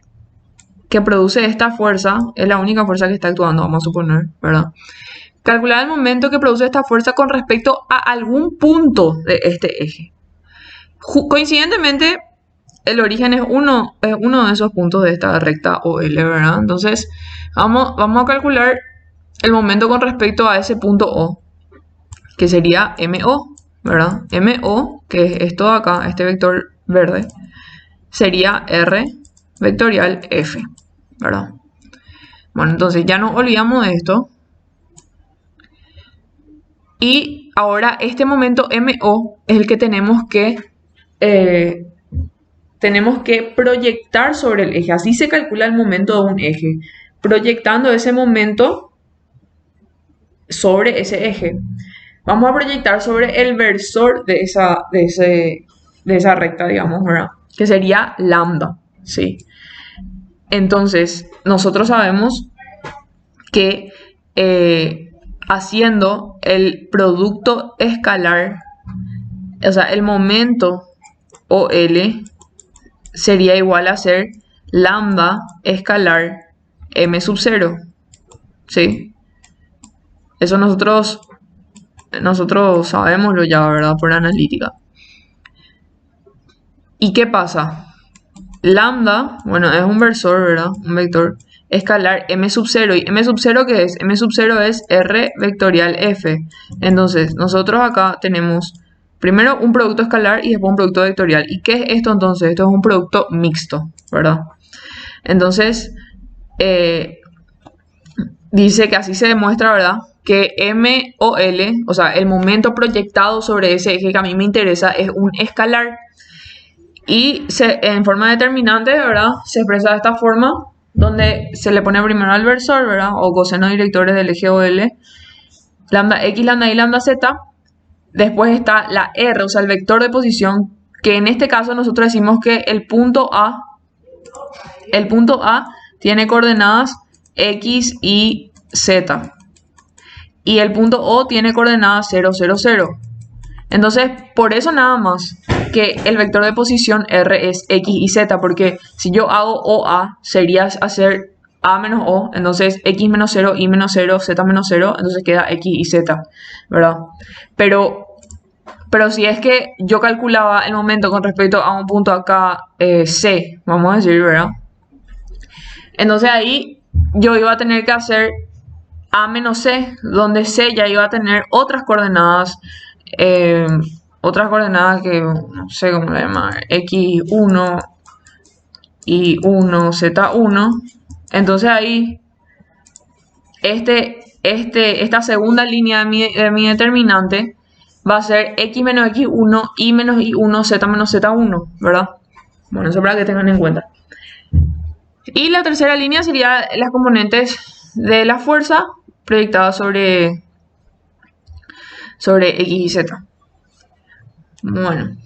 que produce esta fuerza, es la única fuerza que está actuando, vamos a suponer, ¿verdad? Calcular el momento que produce esta fuerza con respecto a algún punto de este eje. Coincidentemente, el origen es uno de esos puntos de esta recta OL, ¿verdad? Entonces, vamos a calcular el momento con respecto a ese punto O, que sería MO, ¿verdad? MO, que es esto de acá, este vector verde, sería R vectorial F, ¿verdad? Bueno, entonces ya nos olvidamos de esto. Y ahora este momento MO es el que tenemos que proyectar sobre el eje. Así se calcula el momento de un eje, proyectando ese momento sobre ese eje. Vamos a proyectar sobre el versor de esa recta, digamos, ¿verdad? Que sería lambda, ¿sí? Entonces, nosotros sabemos que haciendo el producto escalar, o sea, el momento OL sería igual a ser lambda escalar M sub 0, ¿sí? Eso nosotros sabemoslo ya, ¿verdad? Por analítica. ¿Y qué pasa? Lambda, bueno, es un versor, ¿verdad? Un vector escalar M sub 0. ¿Y M sub 0 qué es? M sub 0 es R vectorial F. Entonces, nosotros acá tenemos primero un producto escalar y después un producto vectorial. ¿Y qué es esto entonces? Esto es un producto mixto, ¿verdad? Entonces, dice que así se demuestra, ¿verdad? Que MOL, o sea, el momento proyectado sobre ese eje que a mí me interesa es un escalar. Y en forma determinante, ¿verdad? Se expresa de esta forma, donde se le pone primero al versor, ¿verdad? O cosenos directores del eje OL, lambda X, lambda Y, lambda Z. Después está la R, o sea, el vector de posición, que en este caso nosotros decimos que el punto A tiene coordenadas X y Z. Y el punto O tiene coordenadas 0, 0, 0. Entonces, por eso nada más que el vector de posición R es X y Z, porque si yo hago OA, sería hacer A menos O, entonces X menos 0, Y menos 0, Z menos 0, entonces queda X y Z, ¿verdad? Pero si es que yo calculaba el momento con respecto a un punto acá, C, vamos a decir, ¿verdad? Entonces ahí yo iba a tener que hacer A menos C, donde C ya iba a tener eh, otras coordenadas que no sé cómo le llamar, X1 y 1, Z1. Entonces ahí, esta segunda línea de mi determinante va a ser X menos X1, Y menos Y1, Z menos Z1, ¿verdad? Bueno, eso para que tengan en cuenta. Y la tercera línea sería las componentes de la fuerza proyectadas sobre X y Z. Bueno,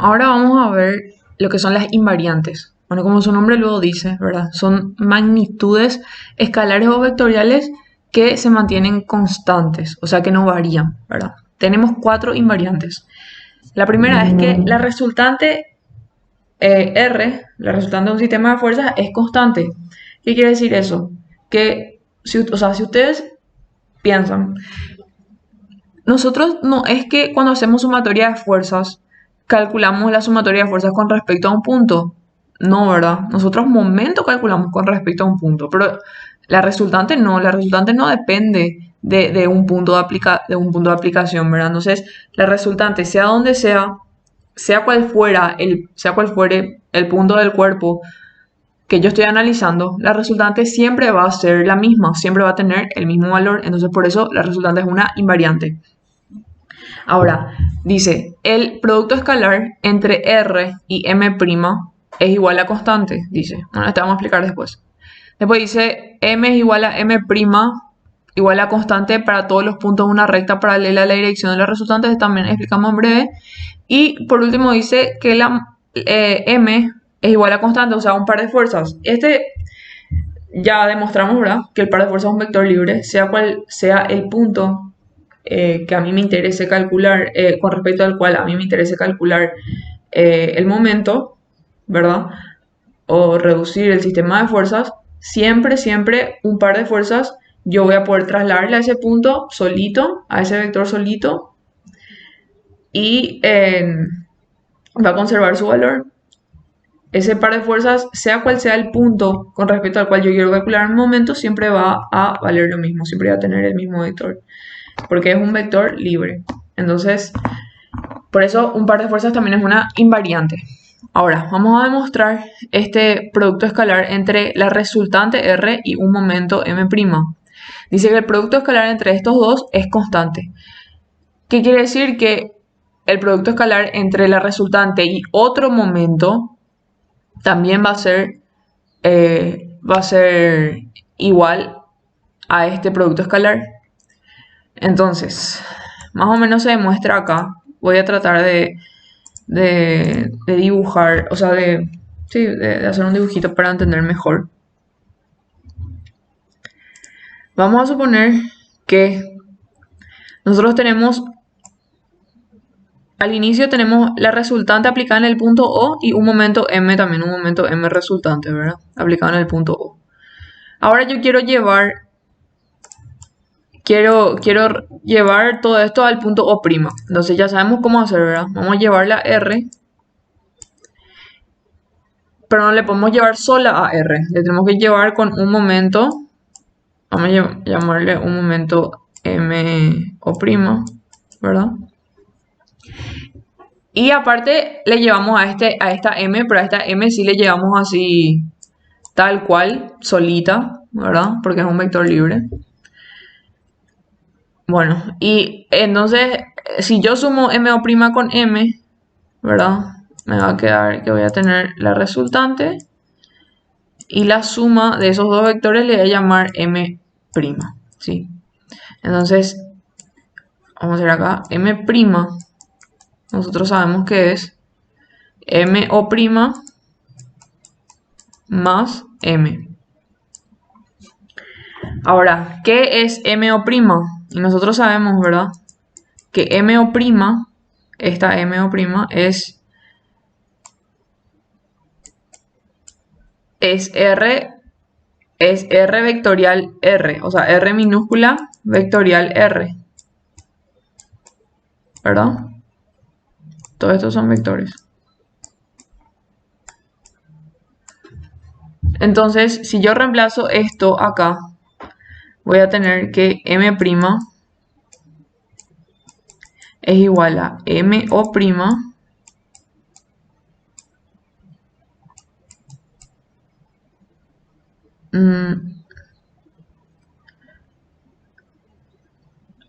ahora vamos a ver lo que son las invariantes. Bueno, como su nombre luego dice, ¿verdad? Son magnitudes escalares o vectoriales que se mantienen constantes, o sea que no varían, ¿verdad? Tenemos 4 invariantes. La primera es que la resultante R, la resultante de un sistema de fuerzas, es constante. ¿Qué quiere decir eso? Que, si ustedes piensan, nosotros no es que cuando hacemos sumatoria de fuerzas, calculamos la sumatoria de fuerzas con respecto a un punto. No, ¿verdad? Nosotros momento calculamos con respecto a un punto, pero la resultante no depende de un punto de un punto de aplicación, ¿verdad? Entonces, la resultante, sea donde sea cual fuere el punto del cuerpo que yo estoy analizando, la resultante siempre va a ser la misma, siempre va a tener el mismo valor, entonces por eso la resultante es una invariante. Ahora, dice, el producto escalar entre R y M' es igual a constante, dice. Bueno, esto vamos a explicar después. Después dice, M es igual a M' igual a constante para todos los puntos de una recta paralela a la dirección de la resultante, esto también explicamos en breve. Y por último dice que la M es igual a constante, o sea, un par de fuerzas. Ya demostramos, ¿verdad?, que el par de fuerzas es un vector libre, sea cual sea el punto que a mí me interese calcular, con respecto al cual a mí me interese calcular el momento, ¿verdad? O reducir el sistema de fuerzas, siempre un par de fuerzas yo voy a poder trasladarle a ese punto solito, a ese vector solito, y va a conservar su valor. Ese par de fuerzas, sea cual sea el punto con respecto al cual yo quiero calcular en un momento, siempre va a valer lo mismo, siempre va a tener el mismo vector, porque es un vector libre. Entonces, por eso un par de fuerzas también es una invariante. Ahora, vamos a demostrar este producto escalar entre la resultante R y un momento M'. Dice que el producto escalar entre estos dos es constante. ¿Qué quiere decir? Que el producto escalar entre la resultante y otro momento también va a ser igual a este producto escalar. Entonces, más o menos se demuestra acá. Voy a tratar de dibujar, o sea, de hacer un dibujito para entender mejor. Vamos a suponer que nosotros tenemos, al inicio tenemos la resultante aplicada en el punto O y un momento M también, un momento M resultante, ¿verdad? Aplicado en el punto O. Ahora yo quiero llevar todo esto al punto O'. Entonces ya sabemos cómo hacer, ¿verdad? Vamos a llevar la R, pero no le podemos llevar sola a R. Le tenemos que llevar con un momento, vamos a llamarle un momento MO', ¿verdad? Y aparte le llevamos a esta M, pero a esta M sí le llevamos así, tal cual, solita, ¿verdad? Porque es un vector libre. Bueno, y entonces, si yo sumo MO' con M, ¿verdad? Me va a quedar que voy a tener la resultante y la suma de esos dos vectores le voy a llamar M', ¿sí? Entonces, vamos a hacer acá M', nosotros sabemos que es MO' más M. Ahora, ¿qué es MO'? Y nosotros sabemos, ¿verdad?, que MO', esta MO' es R vectorial R, o sea, R minúscula vectorial R, ¿verdad? Todos estos son vectores. Entonces, si yo reemplazo esto acá, voy a tener que M' es igual a MO'.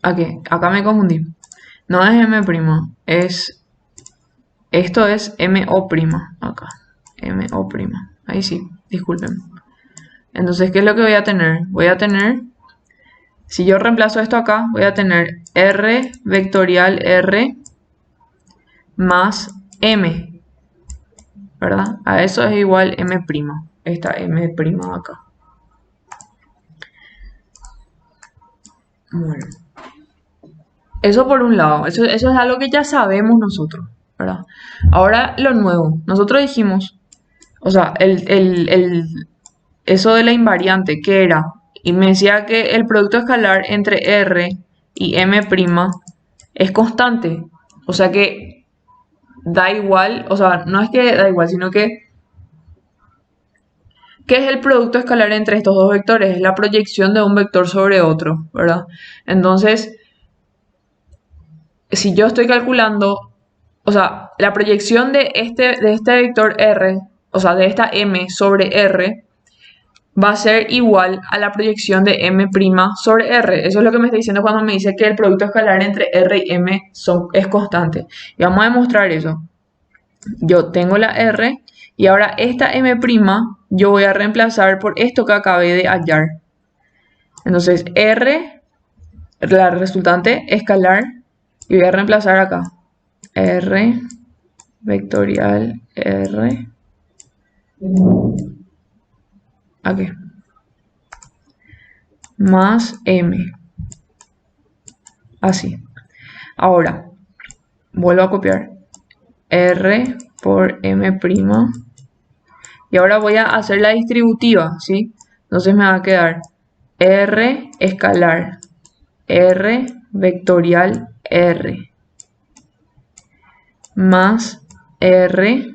Aquí, acá me confundí. No es M', esto es MO', acá. MO'. Ahí sí, disculpen. Entonces, ¿qué es lo que voy a tener? Voy a tener, si yo reemplazo esto acá, voy a tener R vectorial R más M, ¿verdad? A eso es igual M', esta M' acá. Bueno, eso por un lado, eso es algo que ya sabemos nosotros, ¿verdad? Ahora lo nuevo, nosotros dijimos, o sea, eso de la invariante, ¿qué era? Y me decía que el producto escalar entre R y M' es constante, o sea que da igual, o sea, no es que da igual, sino que ¿qué es el producto escalar entre estos dos vectores? Es la proyección de un vector sobre otro, ¿verdad? Entonces, si yo estoy calculando, o sea, la proyección de este vector R, o sea, de esta M sobre R, va a ser igual a la proyección de M' sobre R. Eso es lo que me está diciendo cuando me dice que el producto escalar entre R y M es constante. Y vamos a demostrar eso. Yo tengo la R y ahora esta M' yo voy a reemplazar por esto que acabé de hallar. Entonces R, la resultante escalar, y voy a reemplazar acá. R vectorial R. Aquí. Más M. Así. Ahora, vuelvo a copiar. R por M'. Y ahora voy a hacer la distributiva, ¿sí? Entonces me va a quedar R escalar, R vectorial R, más R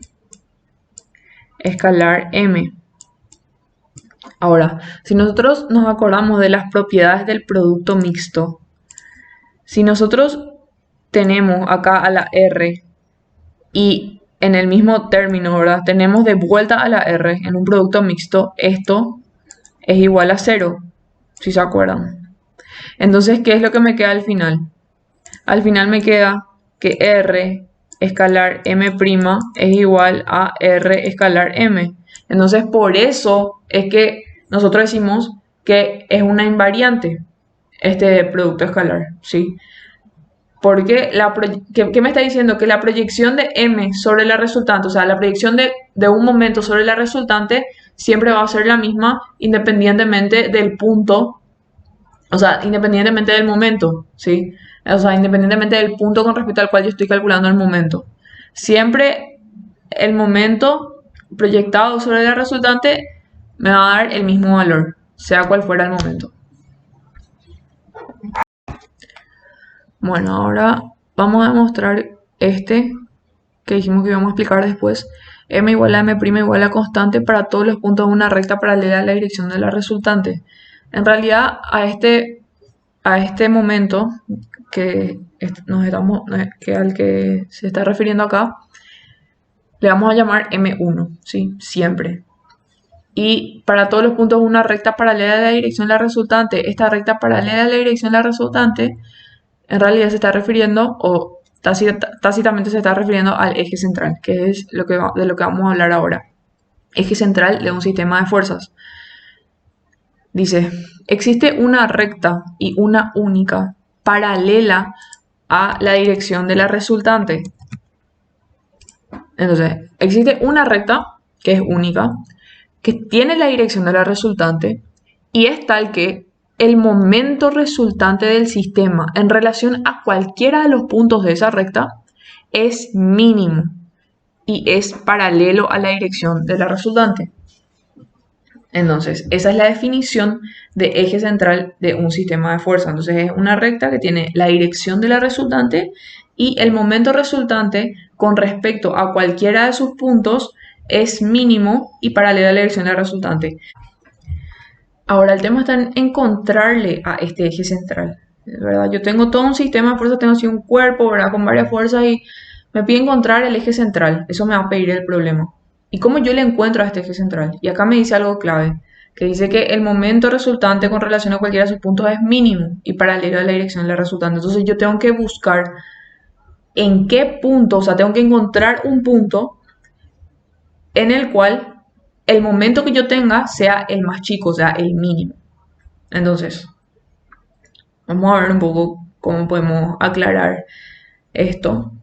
escalar M. Ahora, si nosotros nos acordamos de las propiedades del producto mixto, si nosotros tenemos acá a la R y en el mismo término, ¿verdad? Tenemos de vuelta a la R en un producto mixto, esto es igual a 0, si se acuerdan. Entonces, ¿qué es lo que me queda al final? Al final me queda que R escalar M' es igual a R escalar M. Entonces, por eso es que nosotros decimos que es una invariante este producto escalar, ¿sí? Porque, ¿qué me está diciendo? Que la proyección de M sobre la resultante, o sea, la proyección de un momento sobre la resultante, siempre va a ser la misma independientemente del punto, o sea, independientemente del momento, ¿sí? O sea, independientemente del punto con respecto al cual yo estoy calculando el momento. Siempre el momento proyectado sobre la resultante me va a dar el mismo valor, sea cual fuera el momento. Bueno, ahora vamos a demostrar este que dijimos que íbamos a explicar después. M igual a M' igual a constante para todos los puntos de una recta paralela a la dirección de la resultante. En realidad, a este momento que al que se está refiriendo acá, le vamos a llamar M1, ¿sí? Siempre. Y para todos los puntos de una recta paralela a la dirección de la resultante, esta recta paralela a la dirección de la resultante, en realidad se está refiriendo, o tácitamente se está refiriendo al eje central, que es de lo que vamos a hablar ahora. Eje central de un sistema de fuerzas. Dice, existe una recta y una única paralela a la dirección de la resultante. Entonces, existe una recta que es única, que tiene la dirección de la resultante y es tal que el momento resultante del sistema en relación a cualquiera de los puntos de esa recta es mínimo y es paralelo a la dirección de la resultante. Entonces, esa es la definición de eje central de un sistema de fuerza. Entonces, es una recta que tiene la dirección de la resultante y el momento resultante con respecto a cualquiera de sus puntos es mínimo y paralelo a la dirección de la resultante. Ahora, el tema está en encontrarle a este eje central, ¿verdad? Yo tengo todo un sistema de fuerzas, tengo así un cuerpo, ¿verdad? Con varias fuerzas y me pide encontrar el eje central. Eso me va a pedir el problema. ¿Y cómo yo le encuentro a este eje central? Y acá me dice algo clave, que dice que el momento resultante con relación a cualquiera de sus puntos es mínimo y paralelo a la dirección de la resultante. Entonces yo tengo que buscar en qué punto, o sea, tengo que encontrar un punto en el cual el momento que yo tenga sea el más chico, o sea, el mínimo. Entonces, vamos a ver un poco cómo podemos aclarar esto.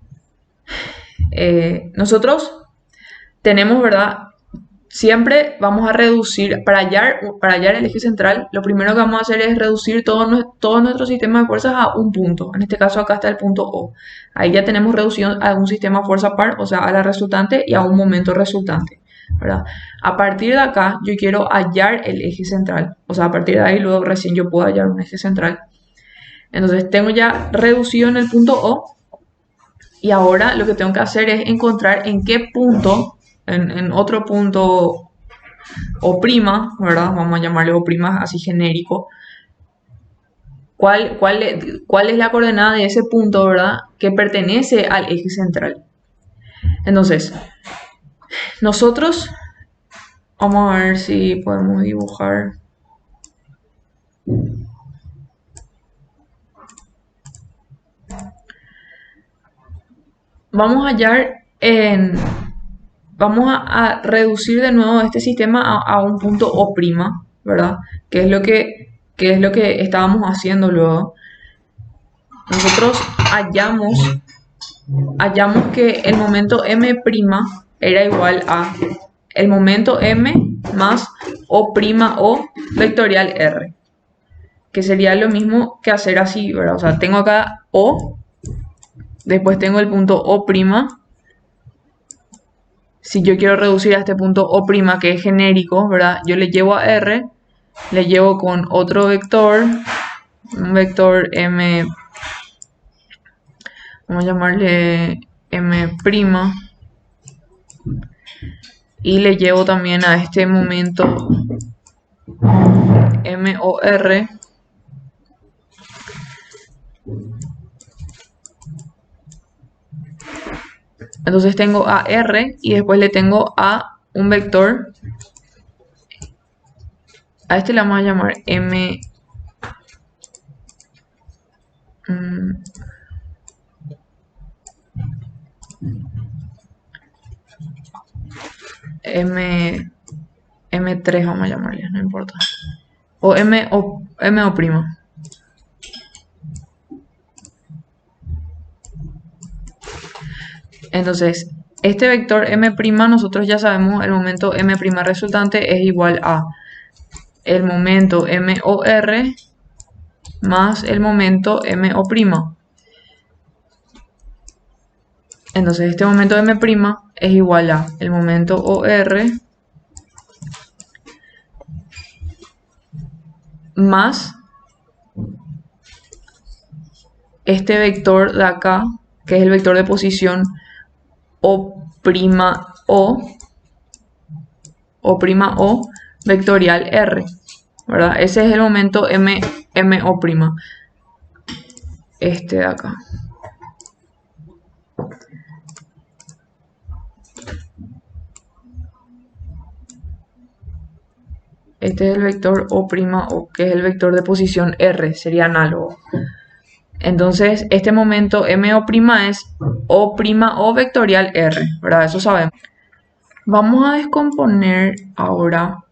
Nosotros tenemos, ¿verdad? Siempre vamos a reducir, para hallar el eje central, lo primero que vamos a hacer es reducir todo nuestro sistema de fuerzas a un punto. En este caso acá está el punto O. Ahí ya tenemos reducido a un sistema de fuerza par, o sea, a la resultante y a un momento resultante, ¿verdad? A partir de acá yo quiero hallar el eje central. O sea, a partir de ahí luego recién yo puedo hallar un eje central. Entonces tengo ya reducido en el punto O. Y ahora lo que tengo que hacer es encontrar en qué punto, en otro punto O', ¿verdad? Vamos a llamarle O' así genérico. ¿Cuál es la coordenada de ese punto, ¿verdad? Que pertenece al eje central. Entonces, nosotros vamos a ver si podemos dibujar. Vamos a hallar vamos a reducir de nuevo este sistema a un punto O', ¿verdad? Que es lo que estábamos haciendo luego. Nosotros hallamos que el momento M' era igual a el momento M más O' vectorial R. Que sería lo mismo que hacer así, ¿verdad? O sea, tengo acá O, después tengo el punto O'. Si yo quiero reducir a este punto O', que es genérico, ¿verdad? Yo le llevo a R, le llevo con otro vector, un vector M, vamos a llamarle M', y le llevo también a este momento MOR, entonces tengo a R y después le tengo a un vector, a este le vamos a llamar M, M3 vamos a llamarle, no importa, o M o prima. Entonces, este vector M', nosotros ya sabemos, el momento M' resultante es igual a el momento MOR más el momento MO'. Entonces, este momento M' es igual a el momento OR más este vector de acá, que es el vector de posición O', vectorial R, ¿verdad? Ese es el momento MO', este de acá. Este es el vector O', que es el vector de posición R, sería análogo. Entonces, este momento MO' es O' vectorial R, ¿verdad? Eso sabemos. Vamos a descomponer ahora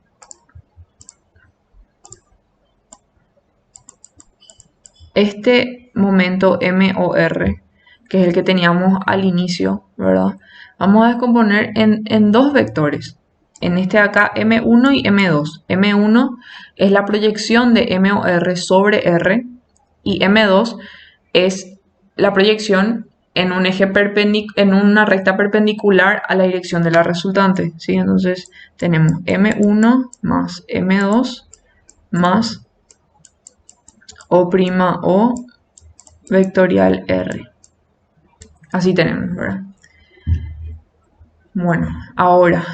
este momento MOR, que es el que teníamos al inicio, ¿verdad? Vamos a descomponer en dos vectores. en este de acá M1 y M2. M1 es la proyección de M o R sobre R y M2 es la proyección en un eje en una recta perpendicular a la dirección de la resultante, ¿sí? Entonces tenemos M1 más M2 más O' vectorial R. Así tenemos, ¿verdad? Bueno, ahora,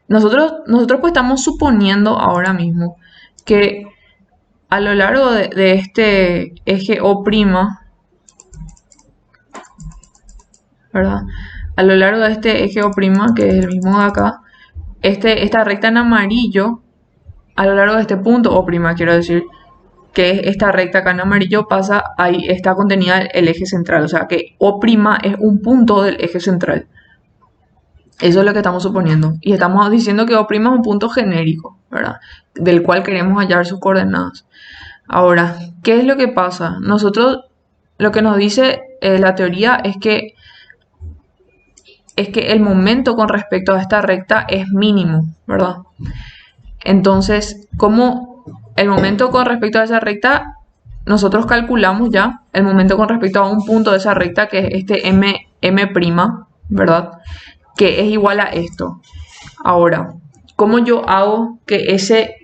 nosotros pues estamos suponiendo ahora mismo que a lo largo de este eje O', ¿verdad? A lo largo de este eje O', que es el mismo de acá, esta recta en amarillo, a lo largo de este punto O', quiero decir, que es esta recta acá en amarillo, pasa, ahí está contenida el eje central, o sea que O' es un punto del eje central. Eso es lo que estamos suponiendo. Y estamos diciendo que O' es un punto genérico, ¿verdad? Del cual queremos hallar sus coordenadas. Ahora, ¿qué es lo que pasa? Nosotros, lo que nos dice la teoría es que el momento con respecto a esta recta es mínimo, ¿verdad? Entonces, como el momento con respecto a esa recta, nosotros calculamos ya el momento con respecto a un punto de esa recta, que es este M', ¿verdad? Que es igual a esto. Ahora, ¿cómo yo hago que este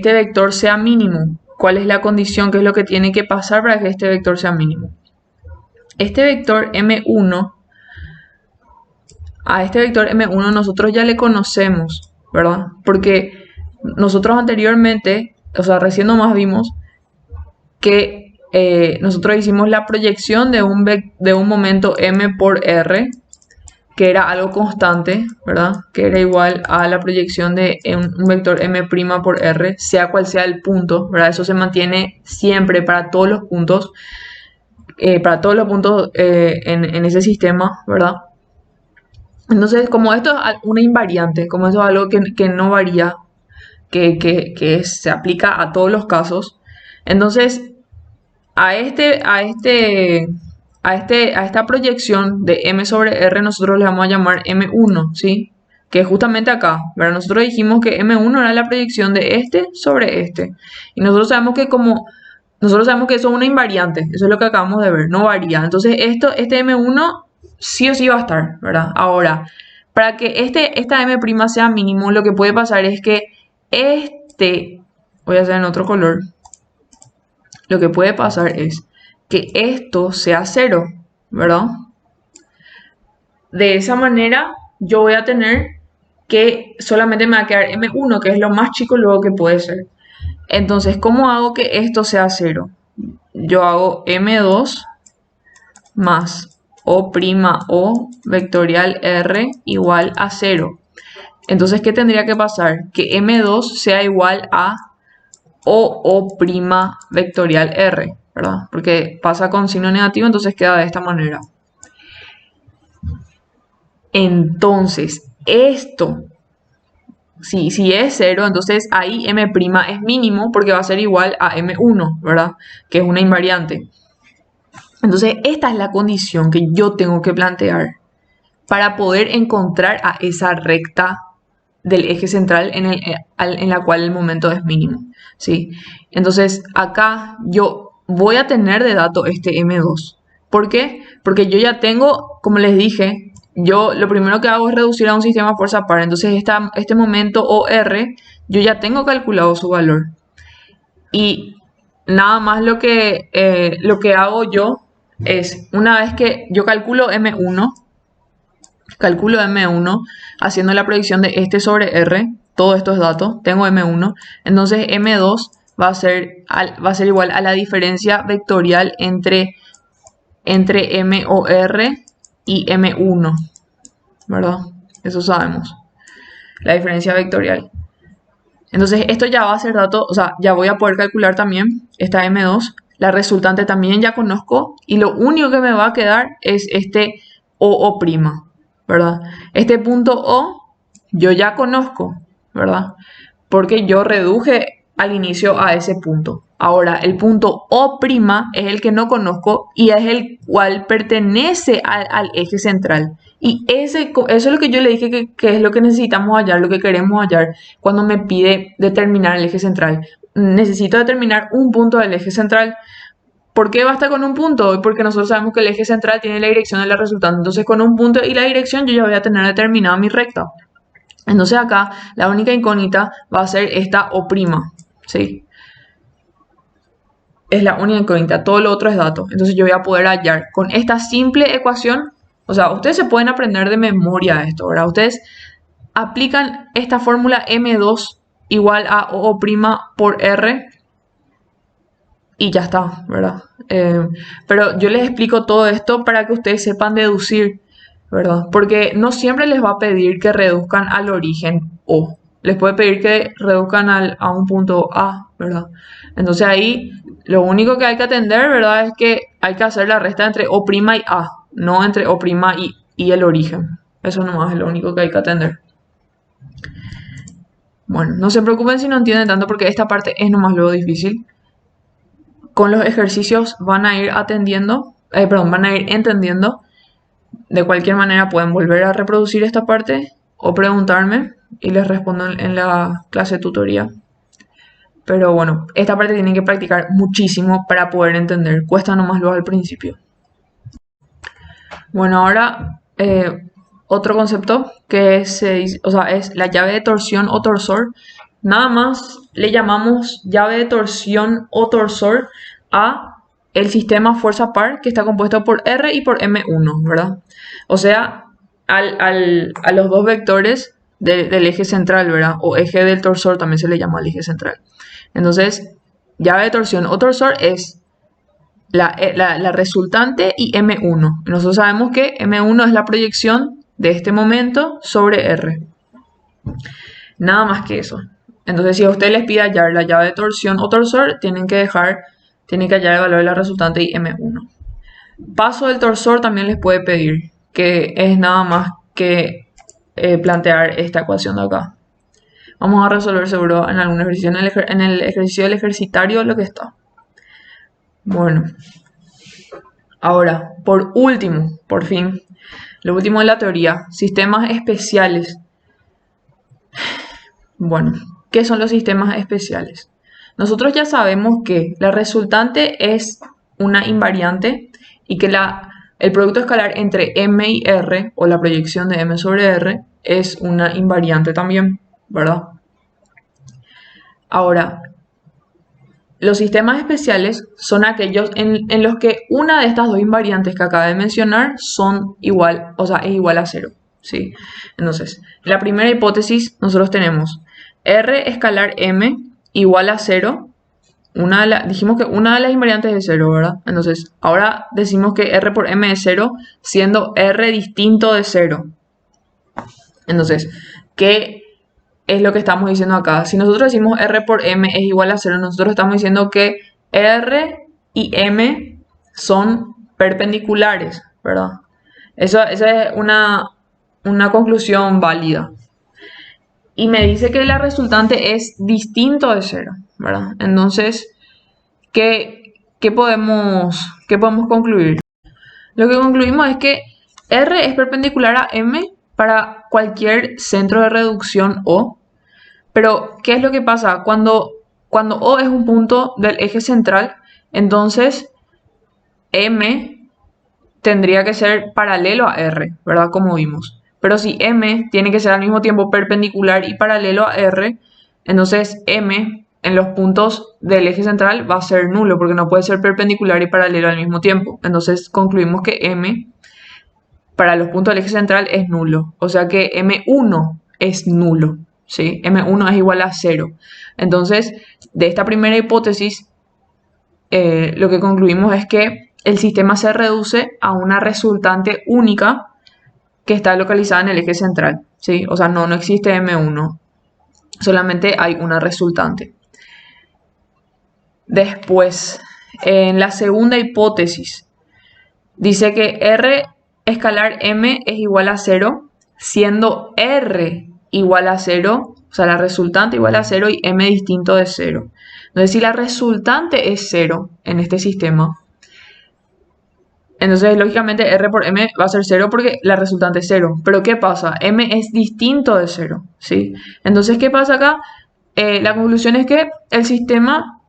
vector sea mínimo? ¿Cuál es la condición? ¿Qué es lo que tiene que pasar para que este vector sea mínimo? Este vector M1, a este vector M1 nosotros ya le conocemos, ¿verdad? Porque nosotros anteriormente, o sea, recién nomás vimos que nosotros hicimos la proyección de un momento M por R, que era algo constante, ¿verdad? Que era igual a la proyección de un vector M' por R, sea cual sea el punto, ¿verdad? Eso se mantiene siempre para todos los puntos, en ese sistema, ¿verdad? Entonces, como esto es una invariante, como eso es algo que no varía, que se aplica a todos los casos, entonces a esta proyección de M sobre R nosotros le vamos a llamar M1, ¿sí? Que es justamente acá, ¿verdad? Nosotros dijimos que M1 era la proyección de este sobre este. Y nosotros sabemos que eso es una invariante, eso es lo que acabamos de ver, no varía. Entonces este M1 sí o sí va a estar, ¿verdad? Ahora, para que esta M' sea mínimo, lo que puede pasar es que voy a hacer en otro color, lo que puede pasar es que esto sea 0, ¿verdad? De esa manera yo voy a tener que solamente me va a quedar M1, que es lo más chico luego que puede ser. Entonces, ¿cómo hago que esto sea 0? Yo hago M2 más O' vectorial R igual a 0. Entonces, ¿qué tendría que pasar? Que M2 sea igual a O' vectorial R, ¿verdad? Porque pasa con signo negativo, entonces queda de esta manera. Entonces, esto, si es 0, entonces ahí M' es mínimo porque va a ser igual a M1, ¿verdad? Que es una invariante. Entonces, esta es la condición que yo tengo que plantear para poder encontrar a esa recta del eje central en la cual el momento es mínimo, ¿sí? Entonces, acá yo voy a tener de dato este M2. ¿Por qué? Porque yo ya tengo, como les dije, yo lo primero que hago es reducir a un sistema fuerza par. Entonces, este momento OR, yo ya tengo calculado su valor. Y nada más lo que hago yo es, una vez que yo calculo M1 haciendo la proyección de este sobre R, todos estos datos, tengo M1, entonces M2 va a ser igual a la diferencia vectorial entre M o R y M1, ¿verdad? Eso sabemos, la diferencia vectorial. Entonces esto ya va a ser dato, o sea, ya voy a poder calcular también esta M2, la resultante también ya conozco y lo único que me va a quedar es este O', ¿verdad? Este punto O yo ya conozco, ¿verdad? Porque yo reduje al inicio a ese punto. Ahora, el punto O' es el que no conozco y es el cual pertenece al eje central. Y eso es lo que yo le dije que es lo que necesitamos hallar, lo que queremos hallar cuando me pide determinar el eje central. Necesito determinar un punto del eje central. ¿Por qué basta con un punto? Porque nosotros sabemos que el eje central tiene la dirección de la resultante. Entonces con un punto y la dirección yo ya voy a tener determinada mi recta. Entonces acá la única incógnita va a ser esta O', ¿sí? Es la única incógnita, todo lo otro es dato. Entonces yo voy a poder hallar con esta simple ecuación. O sea, ustedes se pueden aprender de memoria esto, ¿verdad? Ustedes aplican esta fórmula M2 igual a O' por R y ya está, ¿verdad? Pero yo les explico todo esto para que ustedes sepan deducir, ¿verdad? Porque no siempre les va a pedir que reduzcan al origen O. Les puede pedir que reduzcan a un punto A, ¿verdad? Entonces ahí lo único que hay que atender, ¿verdad? Es que hay que hacer la resta entre O' y A, no entre O' y el origen. Eso nomás es lo único que hay que atender. Bueno, no se preocupen si no entienden tanto porque esta parte es nomás lo difícil. Con los ejercicios van a ir van a ir entendiendo. De cualquier manera pueden volver a reproducir esta parte o preguntarme y les respondo en la clase de tutoría. Pero bueno, esta parte tienen que practicar muchísimo para poder entender. Cuesta nomás luego al principio. Bueno, ahora otro concepto que es la llave de torsión o torsor. Nada más le llamamos llave de torsión o torsor a el sistema fuerza par que está compuesto por R y por M1, ¿verdad? O sea, a los dos vectores del eje central, ¿verdad? O eje del torsor también se le llama al eje central. Entonces, llave de torsión o torsor es la resultante y M1. Nosotros sabemos que M1 es la proyección de este momento sobre R. Nada más que eso. Entonces, si a usted les pide hallar la llave de torsión o torsor, tienen que hallar el valor de la resultante y M1. Paso del torsor también les puede pedir, que es nada más que plantear esta ecuación de acá. Vamos a resolver seguro en algún ejercicio, en el ejercicio del ejercitario lo que está. Bueno, ahora, por último, por fin, lo último de la teoría, sistemas especiales. Bueno, ¿qué son los sistemas especiales? Nosotros ya sabemos que la resultante es una invariante y que el producto escalar entre M y R, o la proyección de M sobre R, es una invariante también, ¿verdad? Ahora, los sistemas especiales son aquellos en los que una de estas dos invariantes que acabo de mencionar son igual, o sea, es igual a 0, ¿sí? Entonces, en la primera hipótesis nosotros tenemos R escalar M igual a 0. Dijimos que una de las invariantes es 0, ¿verdad? Entonces, ahora decimos que R por M es 0, siendo R distinto de 0. Entonces, ¿qué es lo que estamos diciendo acá? Si nosotros decimos R por M es igual a 0, nosotros estamos diciendo que R y M son perpendiculares, ¿verdad? Esa es una conclusión válida. Y me dice que la resultante es distinto de 0, ¿verdad? Entonces, ¿qué podemos concluir? Lo que concluimos es que R es perpendicular a M para cualquier centro de reducción O. Pero, ¿qué es lo que pasa? Cuando O es un punto del eje central, entonces M tendría que ser paralelo a R, ¿verdad? Como vimos. Pero si M tiene que ser al mismo tiempo perpendicular y paralelo a R, entonces M en los puntos del eje central va a ser nulo, porque no puede ser perpendicular y paralelo al mismo tiempo. Entonces concluimos que M para los puntos del eje central es nulo. O sea que M1 es nulo, ¿sí? M1 es igual a 0. Entonces, de esta primera hipótesis, lo que concluimos es que el sistema se reduce a una resultante única que está localizada en el eje central, ¿sí? O sea, no existe M1, solamente hay una resultante. Después, en la segunda hipótesis, dice que R escalar M es igual a 0, siendo R igual a 0, o sea, la resultante igual a 0 y M distinto de 0. Entonces, si la resultante es 0 en este sistema, Entonces, lógicamente, R por M va a ser 0 porque la resultante es 0. Pero ¿qué pasa? M es distinto de 0, ¿sí? Entonces, ¿qué pasa acá? La conclusión es que el sistema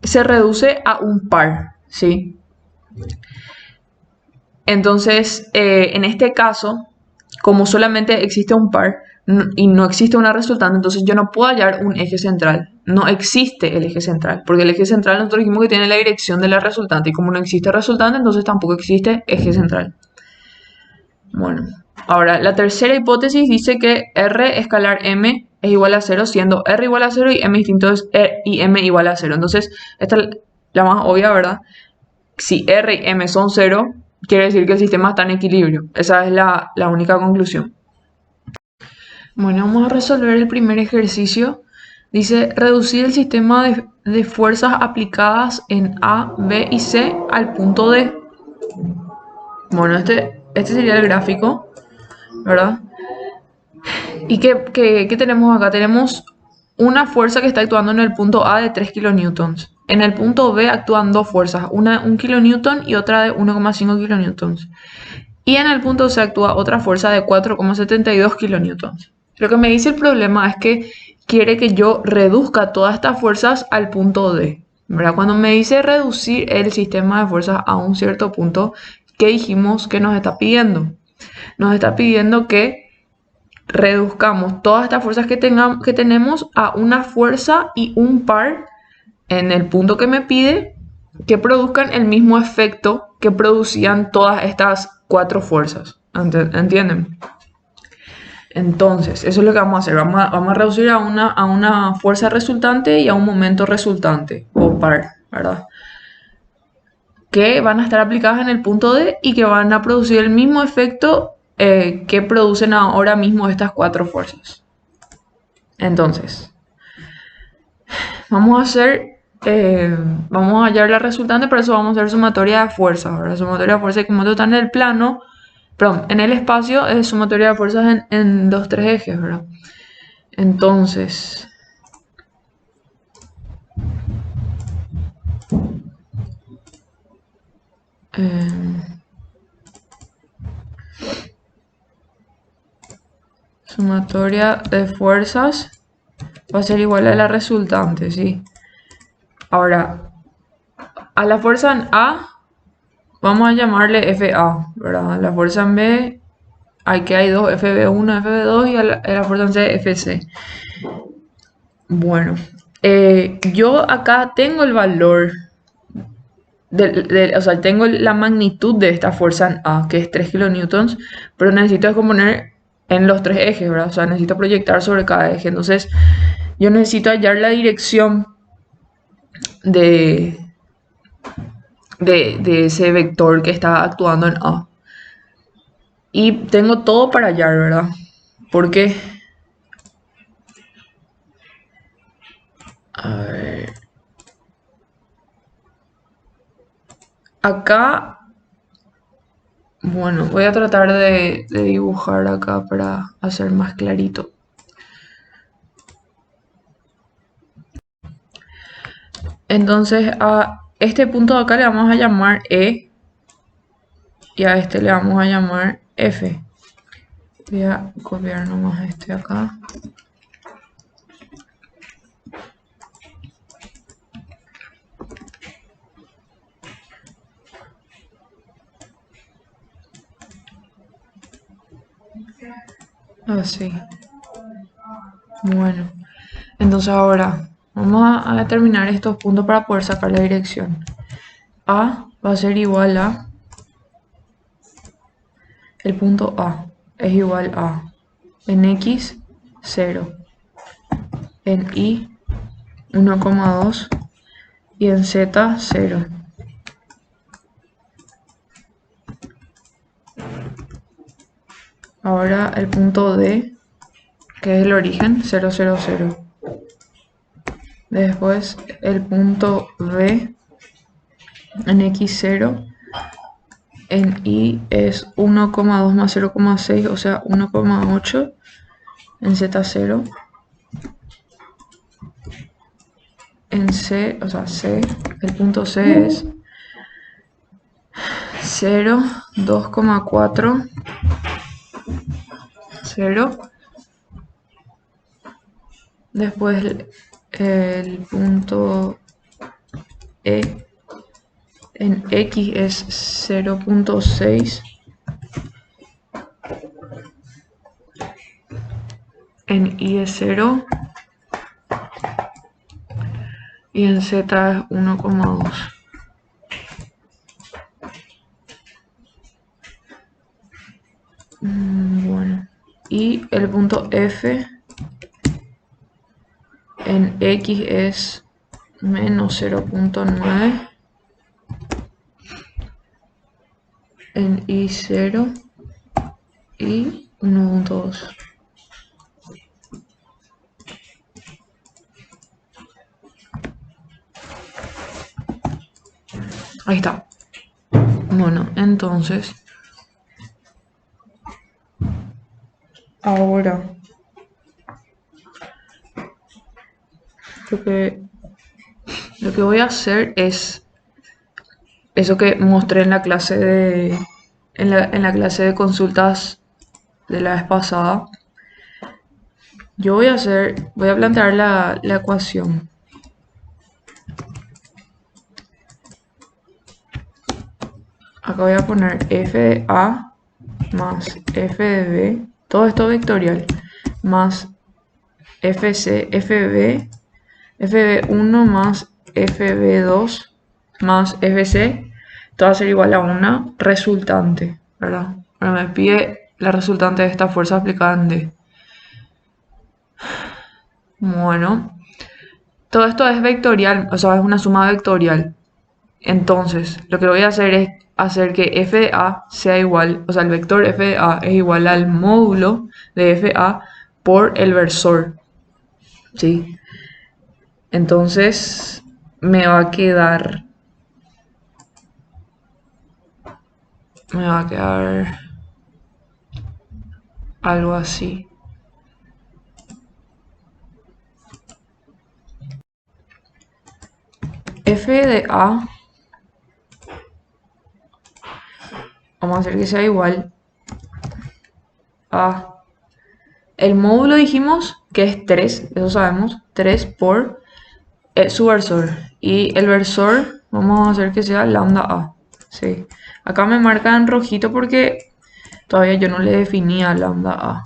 se reduce a un par, ¿sí? Entonces, en este caso, como solamente existe un par y no existe una resultante, entonces yo no puedo hallar un eje central. No existe el eje central, porque el eje central nosotros dijimos que tiene la dirección de la resultante, y como no existe resultante, entonces tampoco existe eje central. Bueno, ahora la tercera hipótesis dice que R escalar M es igual a 0, siendo R igual a 0 y M distinto es y M igual a 0. Entonces, esta es la más obvia, ¿verdad? Si R y M son 0, quiere decir que el sistema está en equilibrio. Esa es la única conclusión. Bueno, vamos a resolver el primer ejercicio. Dice, reducir el sistema de fuerzas aplicadas en A, B y C al punto D. Bueno, este sería el gráfico, ¿verdad? ¿Y qué tenemos acá? Tenemos una fuerza que está actuando en el punto A de 3 kilonewtons. En el punto B actúan dos fuerzas, una de 1 kilonewton y otra de 1,5 kilonewtons. Y en el punto C actúa otra fuerza de 4,72 kilonewtons. Lo que me dice el problema es que quiere que yo reduzca todas estas fuerzas al punto D, ¿verdad? Cuando me dice reducir el sistema de fuerzas a un cierto punto, ¿qué dijimos que nos está pidiendo? Nos está pidiendo que reduzcamos todas estas fuerzas que tenemos a una fuerza y un par en el punto que me pide que produzcan el mismo efecto que producían todas estas cuatro fuerzas. ¿Entienden? Entonces, eso es lo que vamos a hacer. Vamos a reducir a una fuerza resultante y a un momento resultante, o par, ¿verdad? Que van a estar aplicadas en el punto D y que van a producir el mismo efecto que producen ahora mismo estas cuatro fuerzas. Entonces, vamos a hacer, vamos a hallar la resultante, pero eso vamos a hacer sumatoria de fuerzas. ¿Verdad? Sumatoria de fuerzas, como esto está en el plano, perdón, en el espacio, es sumatoria de fuerzas en los tres ejes, ¿verdad? Entonces, sumatoria de fuerzas va a ser igual a la resultante, ¿sí? Ahora, a la fuerza en A vamos a llamarle FA, ¿verdad? A la fuerza en B hay dos, FB1, FB2 y a la fuerza en C, FC. Bueno, yo acá tengo el valor, o sea, tengo la magnitud de esta fuerza en A, que es 3 kilonewtons, pero necesito descomponer en los tres ejes, ¿verdad? O sea, necesito proyectar sobre cada eje. Entonces, yo necesito hallar la dirección de ese vector que está actuando en A. Y tengo todo para hallar, ¿verdad? Porque, a ver, acá, bueno, voy a tratar de dibujar acá para hacer más clarito. Entonces, a este punto de acá le vamos a llamar E y a este le vamos a llamar F. Voy a copiar nomás este acá. Así. Bueno, entonces ahora vamos a determinar estos puntos para poder sacar la dirección. A va a ser igual a, el punto A es igual a, en X 0, en Y 1,2 y en Z 0. Ahora el punto D, que es el origen, 0, 0, 0. Después el punto B en X0, en Y es 1,2 más 0,6, o sea 1,8, en Z0, en C, o sea C, el punto C es 0, 2,4, 0. Después el punto E en X es 0,6. En Y es 0. Y en Z es 1,2. Bueno. Y el punto F en X es menos 0,9. En Y 0 y 1,2. Ahí está. Bueno, entonces ahora lo que voy a hacer es eso que mostré en la clase en la clase de consultas de la vez pasada. Yo voy a plantear la ecuación. Acá voy a poner f de A más f de B, todo esto vectorial, más fc, fb1 más fb2 más fc, todo va a ser igual a una resultante, ¿verdad? Ahora me pide la resultante de esta fuerza aplicada en D. Bueno, todo esto es vectorial, o sea, es una suma vectorial. Entonces, lo que voy a hacer es hacer que f de a sea igual, o sea, el vector f de a es igual al módulo de f a por el versor, ¿sí? Entonces, me va a quedar algo así. F de a, vamos a hacer que sea igual a el módulo, dijimos que es 3, eso sabemos, 3 por su versor. Y el versor vamos a hacer que sea lambda a. Sí. Acá me marca en rojito porque todavía yo no le definía lambda a.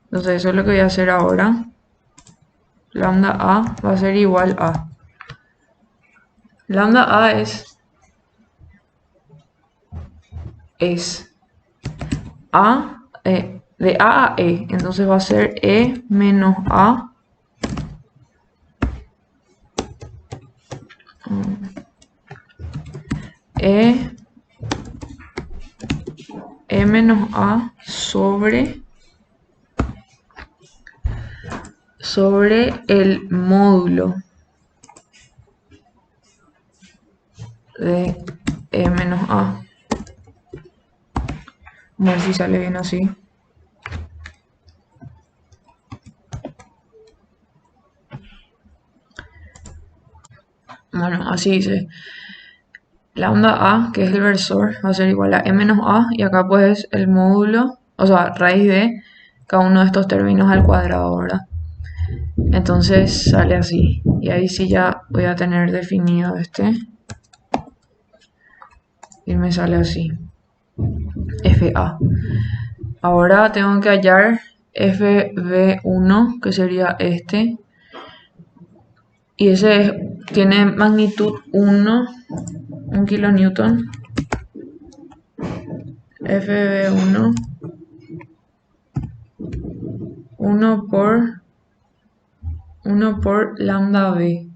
Entonces eso es lo que voy a hacer ahora. Lambda a va a ser igual a. Lambda a es a de a a e. Entonces va a ser e menos a e menos a sobre el módulo de e menos a. Vamos a ver si sale bien así. Bueno, así dice. Lambda a, que es el versor, va a ser igual a e menos a. Y acá pues el módulo, o sea, raíz de cada uno de estos términos al cuadrado, ¿verdad? Entonces sale así. Y ahí sí ya voy a tener definido este. Y me sale así. FA. Ahora tengo que hallar FB1, que sería este. Y ese tiene magnitud 1 kilonewton. FB1 1 por lambda B.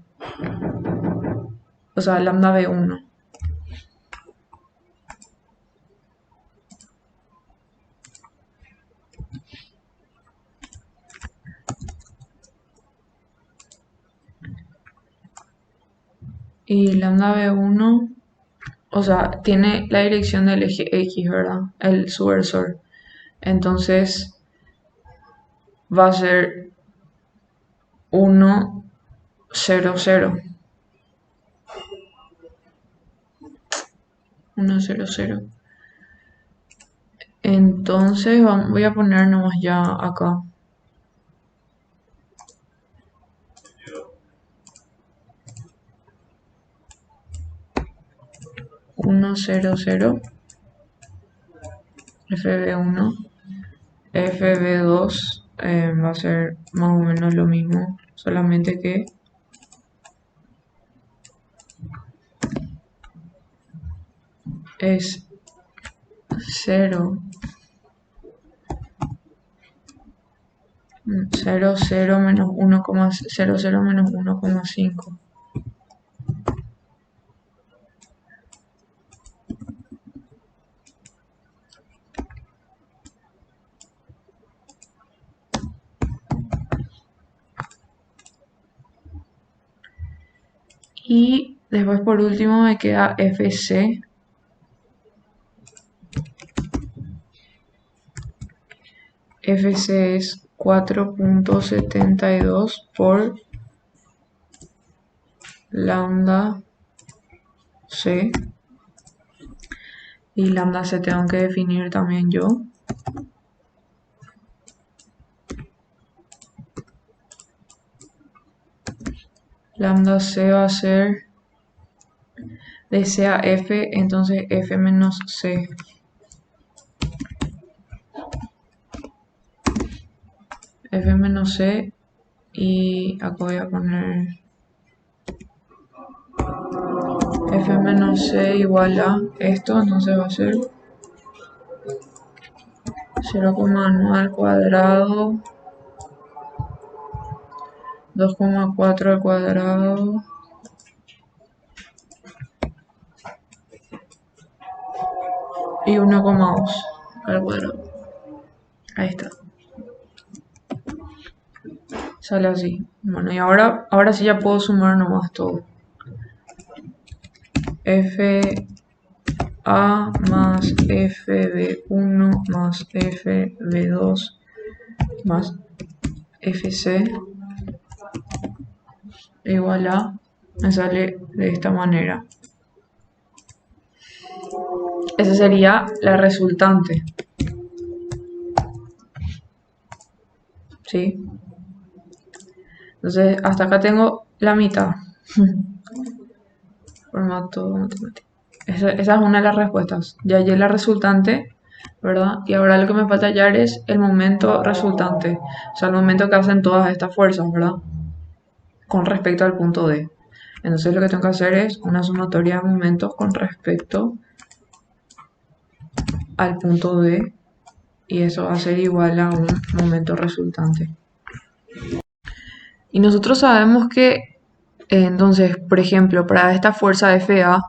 O sea, lambda B1. Y lambda B1, o sea, tiene la dirección del eje X, ¿verdad? El subversor. Entonces va a ser 1, 0, 0. 1, 0, 0. Entonces voy a poner nomás ya acá. Uno, 0, 0. FB1. FB2 va a ser más o menos lo mismo, solamente que es 0, 0, 0 menos 1,00 menos 1,5. Y después por último me queda FC. FC es 4,72 por lambda C. Y lambda C tengo que definir también yo. Lambda C va a ser de C a F, entonces F menos C. F menos C, y acá voy a poner F menos C igual a esto, entonces va a ser 0,9 al cuadrado, 2,4 al cuadrado, y 1,2 al cuadrado. Ahí está. Sale así. Bueno, y ahora sí ya puedo sumar nomás todo. FA más FB1 más FB2 más FC igual a, me sale de esta manera. Esa sería la resultante. ¿Sí? Entonces, hasta acá tengo la mitad. Formato matemático. Esa es una de las respuestas. Ya hallé la resultante, ¿verdad? Y ahora lo que me falta hallar es el momento resultante. O sea, el momento que hacen todas estas fuerzas, ¿verdad? Con respecto al punto D. Entonces lo que tengo que hacer es una sumatoria de momentos con respecto al punto D. Y eso va a ser igual a un momento resultante. Y nosotros sabemos que, entonces, por ejemplo, para esta fuerza FA,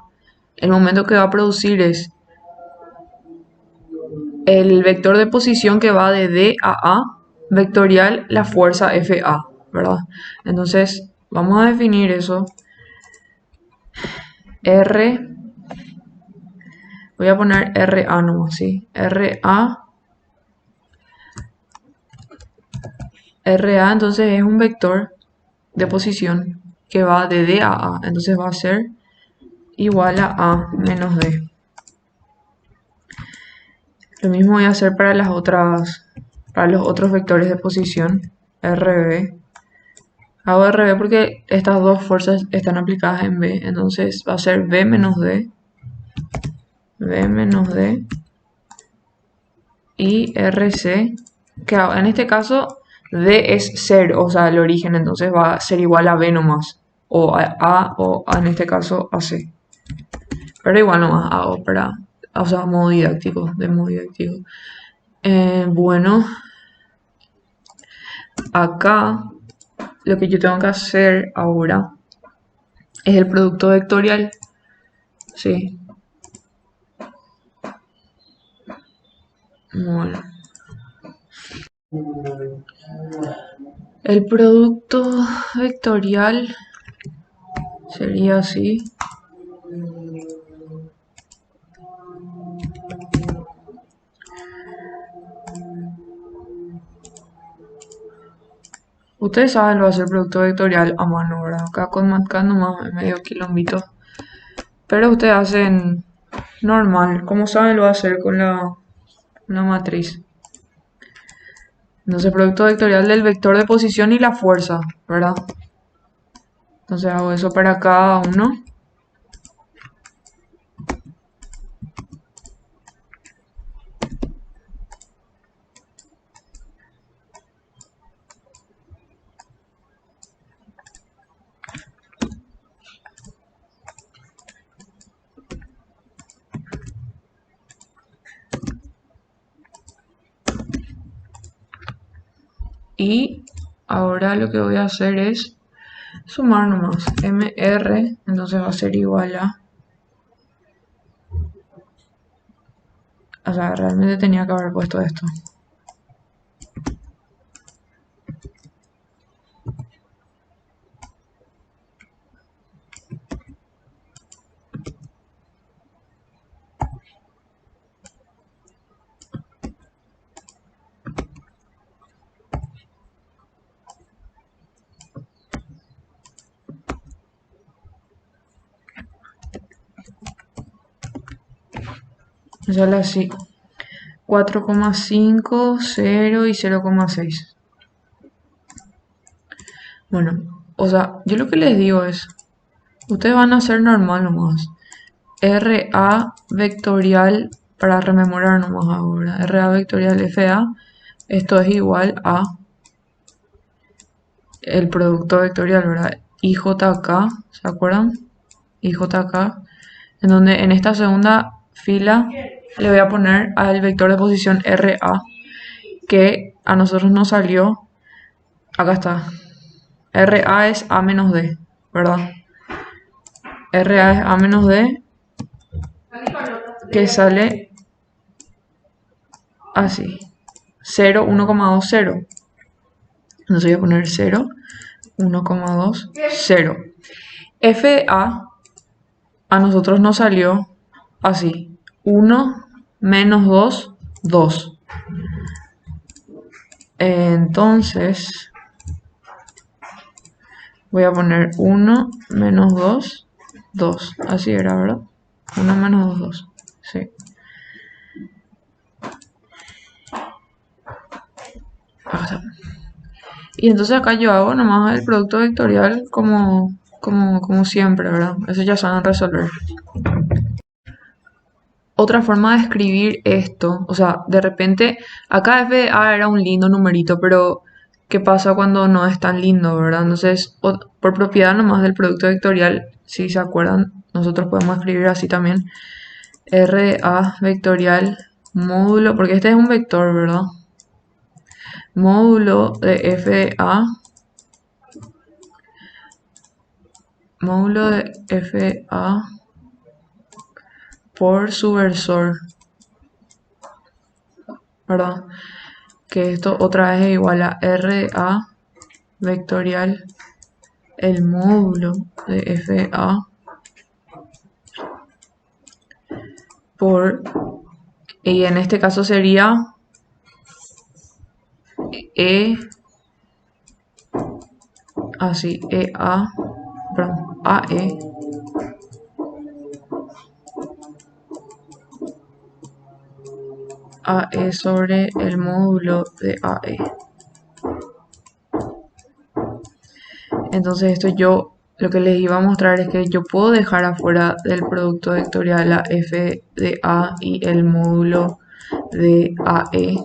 el momento que va a producir es el vector de posición que va de D a A, vectorial la fuerza FA, ¿verdad? Entonces, vamos a definir eso. R, voy a poner RA nomás, ¿sí? RA, entonces es un vector de posición que va de D a A, entonces va a ser igual a menos D. Lo mismo voy a hacer para los otros vectores de posición, RB. Hago RB porque estas dos fuerzas están aplicadas en B, entonces va a ser B menos D, y RC, que en este caso D es 0, o sea, el origen, entonces va a ser igual a B nomás, o en este caso a C. Pero igual nomás hago o sea, modo didáctico, de modo didáctico. Bueno, acá lo que yo tengo que hacer ahora es el producto vectorial. Sí. Bueno. El producto vectorial sería así. Ustedes saben lo va a ser producto vectorial a mano, ¿verdad? Acá con Matcat nomás medio quilombito. Pero ustedes hacen normal. Como saben, lo voy a hacer con la matriz. Entonces, producto vectorial del vector de posición y la fuerza, ¿verdad? Entonces hago eso para cada uno. Y ahora lo que voy a hacer es sumar nomás. MR, entonces va a ser igual a... O sea, realmente tenía que haber puesto esto. Me sale así. 4,5, 0 y 0,6. Bueno, o sea, yo lo que les digo es, ustedes van a hacer normal nomás. RA vectorial, para rememorar nomás ahora, RA vectorial FA, esto es igual a el producto vectorial, ¿verdad? IJK, ¿se acuerdan? IJK, en donde en esta segunda fila le voy a poner al vector de posición RA, que a nosotros nos salió, acá está, RA es A menos D, ¿verdad? RA es A menos D, que sale así, 0, 1,20. Entonces voy a poner 0, 1,20. FA a nosotros nos salió así, 1 menos 2, 2. Entonces voy a poner 1 menos 2, 2. Así era, ¿verdad? 1 menos 2, 2. Sí. Acá está. Y entonces acá yo hago nomás el producto vectorial como siempre, ¿verdad? Eso ya saben resolver. Otra forma de escribir esto, o sea, de repente, acá FA era un lindo numerito, pero ¿qué pasa cuando no es tan lindo, verdad? Entonces, por propiedad nomás del producto vectorial, si se acuerdan, nosotros podemos escribir así también. RA vectorial módulo, porque este es un vector, ¿verdad? Módulo de FA, módulo de FA por su versor, ¿verdad? Que esto otra vez es igual a RA vectorial el módulo de FA por, y en este caso sería E, así, EA, perdón, AE, AE sobre el módulo de AE. Entonces esto yo lo que les iba a mostrar es que yo puedo dejar afuera del producto vectorial la f de A y el módulo de AE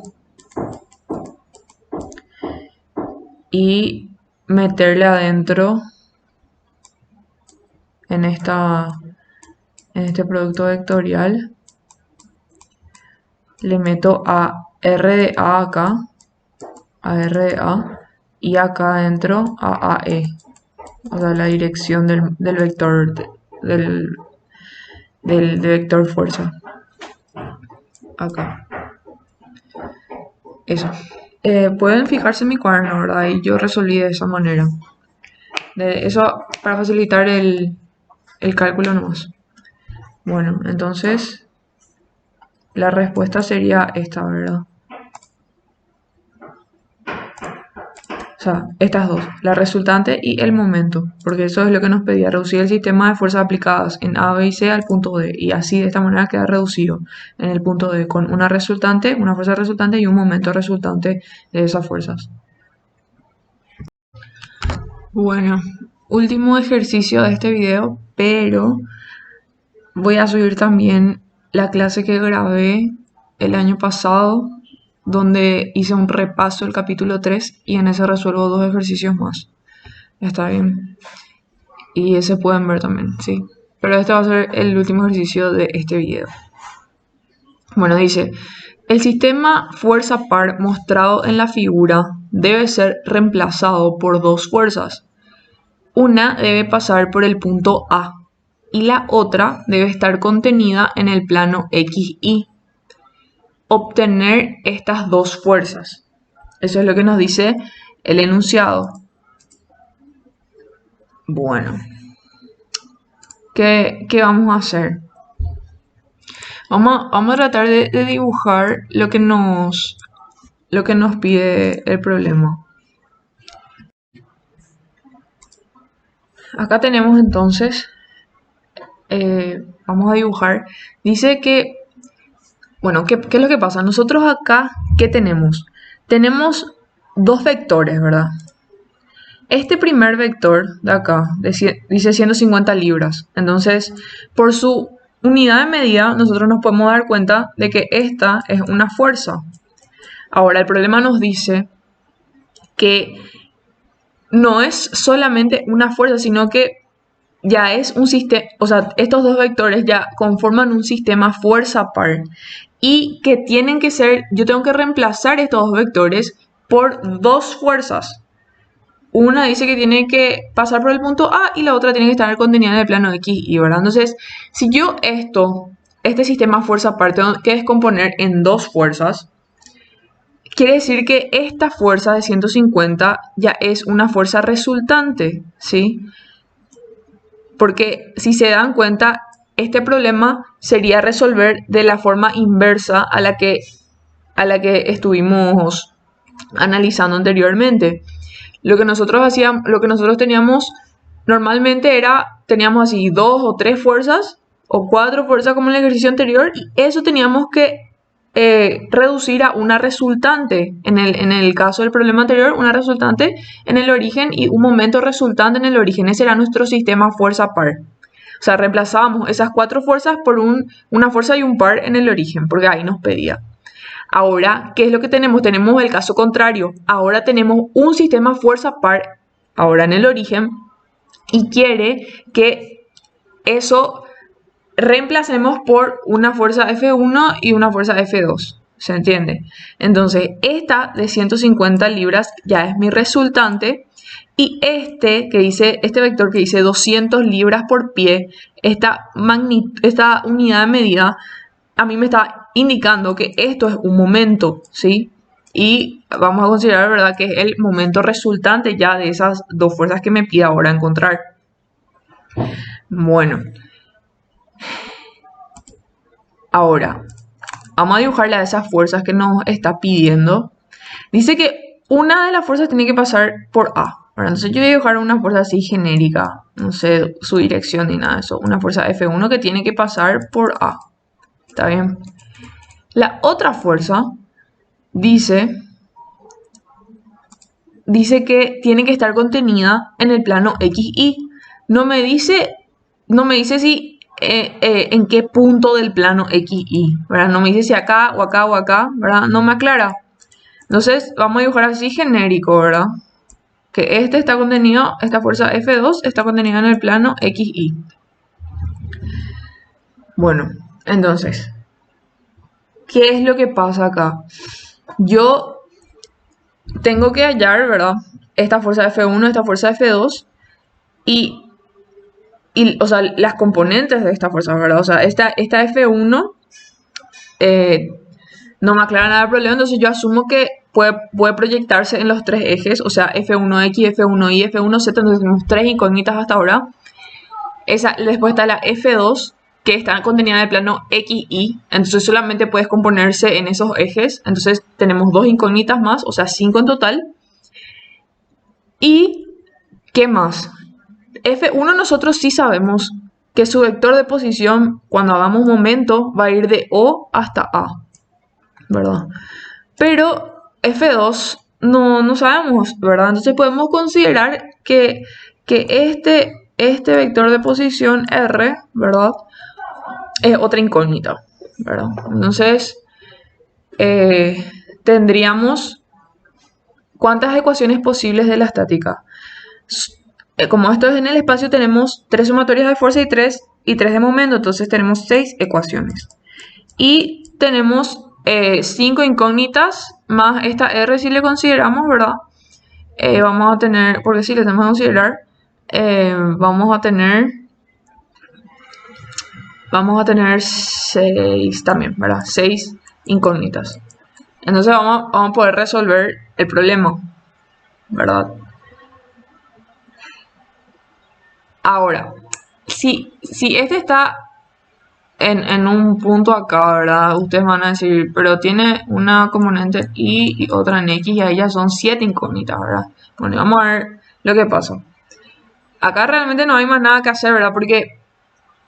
y meterle adentro en este producto vectorial. Le meto a R de A acá, a R de A, y acá adentro a AE, o sea, la dirección del vector, del vector fuerza. Acá. Eso. Pueden fijarse en mi cuaderno, ¿verdad? Y yo resolví de esa manera. Eso para facilitar el cálculo nomás. Bueno, entonces la respuesta sería esta, ¿verdad? sea, estas dos, la resultante y el momento, porque eso es lo que nos pedía, reducir el sistema de fuerzas aplicadas en A, B y C al punto D, y así de esta manera queda reducido en el punto D con una resultante, una fuerza resultante y un momento resultante de esas fuerzas. Bueno, último ejercicio de este video, pero voy a subir también la clase que grabé el año pasado, donde hice un repaso del capítulo 3 y en ese resuelvo 2 ejercicios más. Está bien. Y ese pueden ver también, sí. Pero este va a ser el último ejercicio de este video. Bueno, dice, el sistema fuerza par mostrado en la figura debe ser reemplazado por dos fuerzas. Una debe pasar por el punto A y la otra debe estar contenida en el plano XY. Obtener estas dos fuerzas. Eso es lo que nos dice el enunciado. Bueno, ¿qué vamos a hacer? Vamos a tratar de dibujar lo que nos pide el problema. Acá tenemos entonces, vamos a dibujar, dice que, bueno, ¿qué es lo que pasa? Nosotros acá, ¿qué tenemos? Tenemos dos vectores, ¿verdad? Este primer vector de acá dice 150 libras. Entonces, por su unidad de medida, nosotros nos podemos dar cuenta de que esta es una fuerza. Ahora, el problema nos dice que no es solamente una fuerza, sino que ya es un sistema, o sea, estos dos vectores ya conforman un sistema fuerza par. Y que tienen que ser, yo tengo que reemplazar estos dos vectores por dos fuerzas. Una dice que tiene que pasar por el punto A y la otra tiene que estar contenida en el plano XY, ¿verdad? Entonces, si yo este sistema fuerza par tengo que descomponer en dos fuerzas, quiere decir que esta fuerza de 150 ya es una fuerza resultante, ¿sí? Porque si se dan cuenta, este problema sería resolver de la forma inversa a la que estuvimos analizando anteriormente. Lo que nosotros teníamos normalmente teníamos así 2 o 3 fuerzas o 4 fuerzas como en el ejercicio anterior, y eso teníamos que reducir a una resultante. En el caso del problema anterior, una resultante en el origen y un momento resultante en el origen. Ese era nuestro sistema fuerza par. O sea, reemplazábamos esas 4 fuerzas por una fuerza y un par en el origen, porque ahí nos pedía. Ahora, ¿qué es lo que tenemos? Tenemos el caso contrario. Ahora tenemos un sistema fuerza par, ahora en el origen, y quiere que eso reemplacemos por una fuerza F1 y una fuerza F2. ¿Se entiende? Entonces, esta de 150 libras ya es mi resultante. Y este vector que dice 200 libras por pie, esta unidad de medida, a mí me está indicando que esto es un momento, ¿sí? Y vamos a considerar, ¿verdad?, que es el momento resultante ya de esas dos fuerzas que me pide ahora encontrar. Bueno. Ahora, vamos a dibujarle a esas fuerzas que nos está pidiendo. Dice que una de las fuerzas tiene que pasar por A. Entonces yo voy a dibujar una fuerza así genérica, no sé su dirección ni nada de eso. Una fuerza F1 que tiene que pasar por A. ¿Está bien? La otra fuerza dice que tiene que estar contenida en el plano XY. No me dice si en qué punto del plano XY, ¿verdad? No me dice si acá o acá o acá, ¿verdad? No me aclara. Entonces vamos a dibujar así genérico, ¿verdad? Que está contenido, esta fuerza F2 está contenida en el plano XY. Bueno, entonces, ¿qué es lo que pasa acá? Yo tengo que hallar, ¿verdad?, esta fuerza F1, esta fuerza F2 y o sea, las componentes de esta fuerza, ¿verdad? O sea, esta F1 no me aclara nada el problema, entonces yo asumo que puede proyectarse en los tres ejes, o sea, F1X, F1Y, F1Z, entonces tenemos tres incógnitas hasta ahora. Después está la F2, que está contenida en el plano XY, entonces solamente puede componerse en esos ejes, entonces tenemos dos incógnitas más, o sea, 5 en total. ¿Y qué más? F1 nosotros sí sabemos que su vector de posición cuando hagamos momento va a ir de O hasta A, ¿verdad? Pero F2 no sabemos, ¿verdad? Entonces podemos considerar que este vector de posición R, ¿verdad? Es otra incógnita, ¿verdad? Entonces tendríamos ¿cuántas ecuaciones posibles de la estática? Como esto es en el espacio, tenemos 3 sumatorias de fuerza y 3 de momento, entonces tenemos 6 ecuaciones. Y tenemos 5 incógnitas más esta R si le consideramos, ¿verdad? Vamos a tener, porque si le tenemos que considerar, vamos a tener 6 también, ¿verdad? 6 incógnitas. Entonces vamos a poder resolver el problema, ¿verdad? Ahora, si este está en un punto acá, ¿verdad? Ustedes van a decir, pero tiene una componente en Y y otra en X y ahí ya son 7 incógnitas, ¿verdad? Bueno, vamos a ver lo que pasa. Acá realmente no hay más nada que hacer, ¿verdad? Porque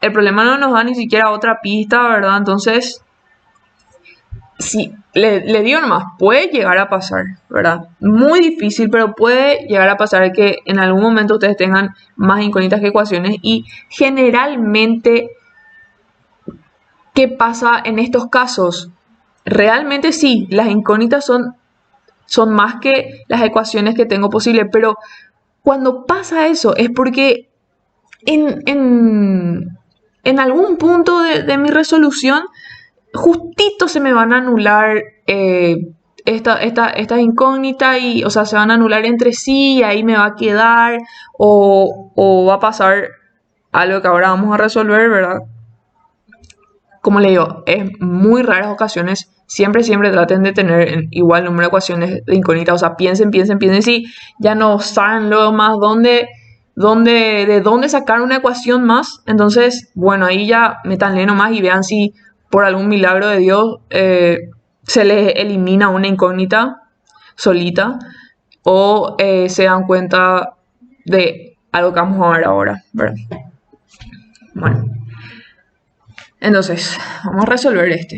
el problema no nos da ni siquiera otra pista, ¿verdad? Entonces, sí, le digo nomás, puede llegar a pasar, ¿verdad? Muy difícil, pero puede llegar a pasar que en algún momento ustedes tengan más incógnitas que ecuaciones y generalmente, ¿qué pasa en estos casos? Realmente sí, las incógnitas son más que las ecuaciones que tengo posible, pero cuando pasa eso es porque en algún punto de mi resolución justito se me van a anular estas incógnitas y, o sea, se van a anular entre sí y ahí me va a quedar o va a pasar algo que ahora vamos a resolver, ¿verdad? Como le digo, es muy raras ocasiones. Siempre traten de tener igual número de ecuaciones de incógnitas. O sea, piensen si ya no saben luego más de dónde sacar una ecuación más. Entonces, bueno, ahí ya métanle nomás y vean si por algún milagro de Dios se les elimina una incógnita solita o se dan cuenta de algo que vamos a ver ahora, ¿verdad? Bueno, entonces, vamos a resolver este.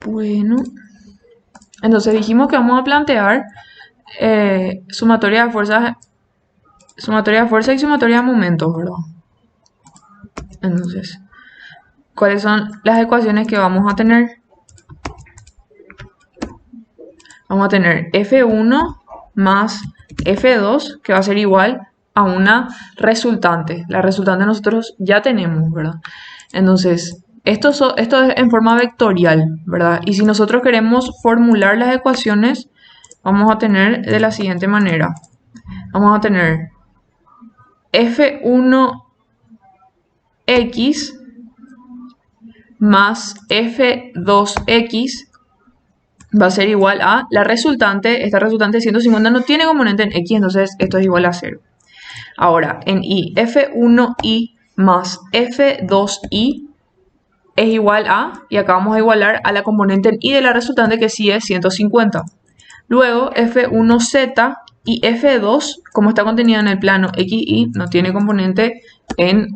Bueno, entonces dijimos que vamos a plantear sumatoria de fuerza y sumatoria de momentos, ¿verdad? Entonces, ¿cuáles son las ecuaciones que vamos a tener? Vamos a tener F1 más F2, que va a ser igual a una resultante. La resultante nosotros ya tenemos, ¿verdad? Entonces, esto es en forma vectorial, ¿verdad? Y si nosotros queremos formular las ecuaciones, vamos a tener de la siguiente manera. Vamos a tener F1x más F2x va a ser igual a la resultante. Esta resultante de 150 no tiene componente en x, entonces esto es igual a 0. Ahora, en y, F1y más F2y es igual a, y acá vamos a igualar a la componente en y de la resultante que sí es 150. Luego, F1z y F2, como está contenida en el plano x y no tiene componente en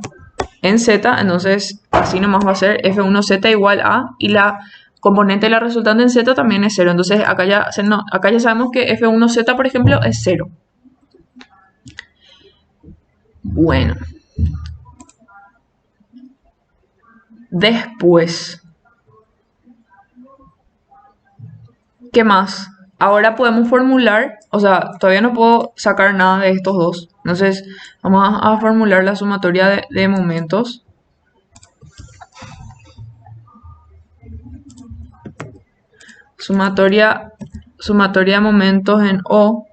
z, entonces así nomás va a ser F1z igual a, y la componente de la resultante en z también es 0. Entonces acá ya sabemos que F1z, por ejemplo, es 0. Bueno. Después, ¿qué más? Ahora podemos formular, o sea, todavía no puedo sacar nada de estos dos. Entonces, vamos a formular la sumatoria de momentos. Sumatoria de momentos en O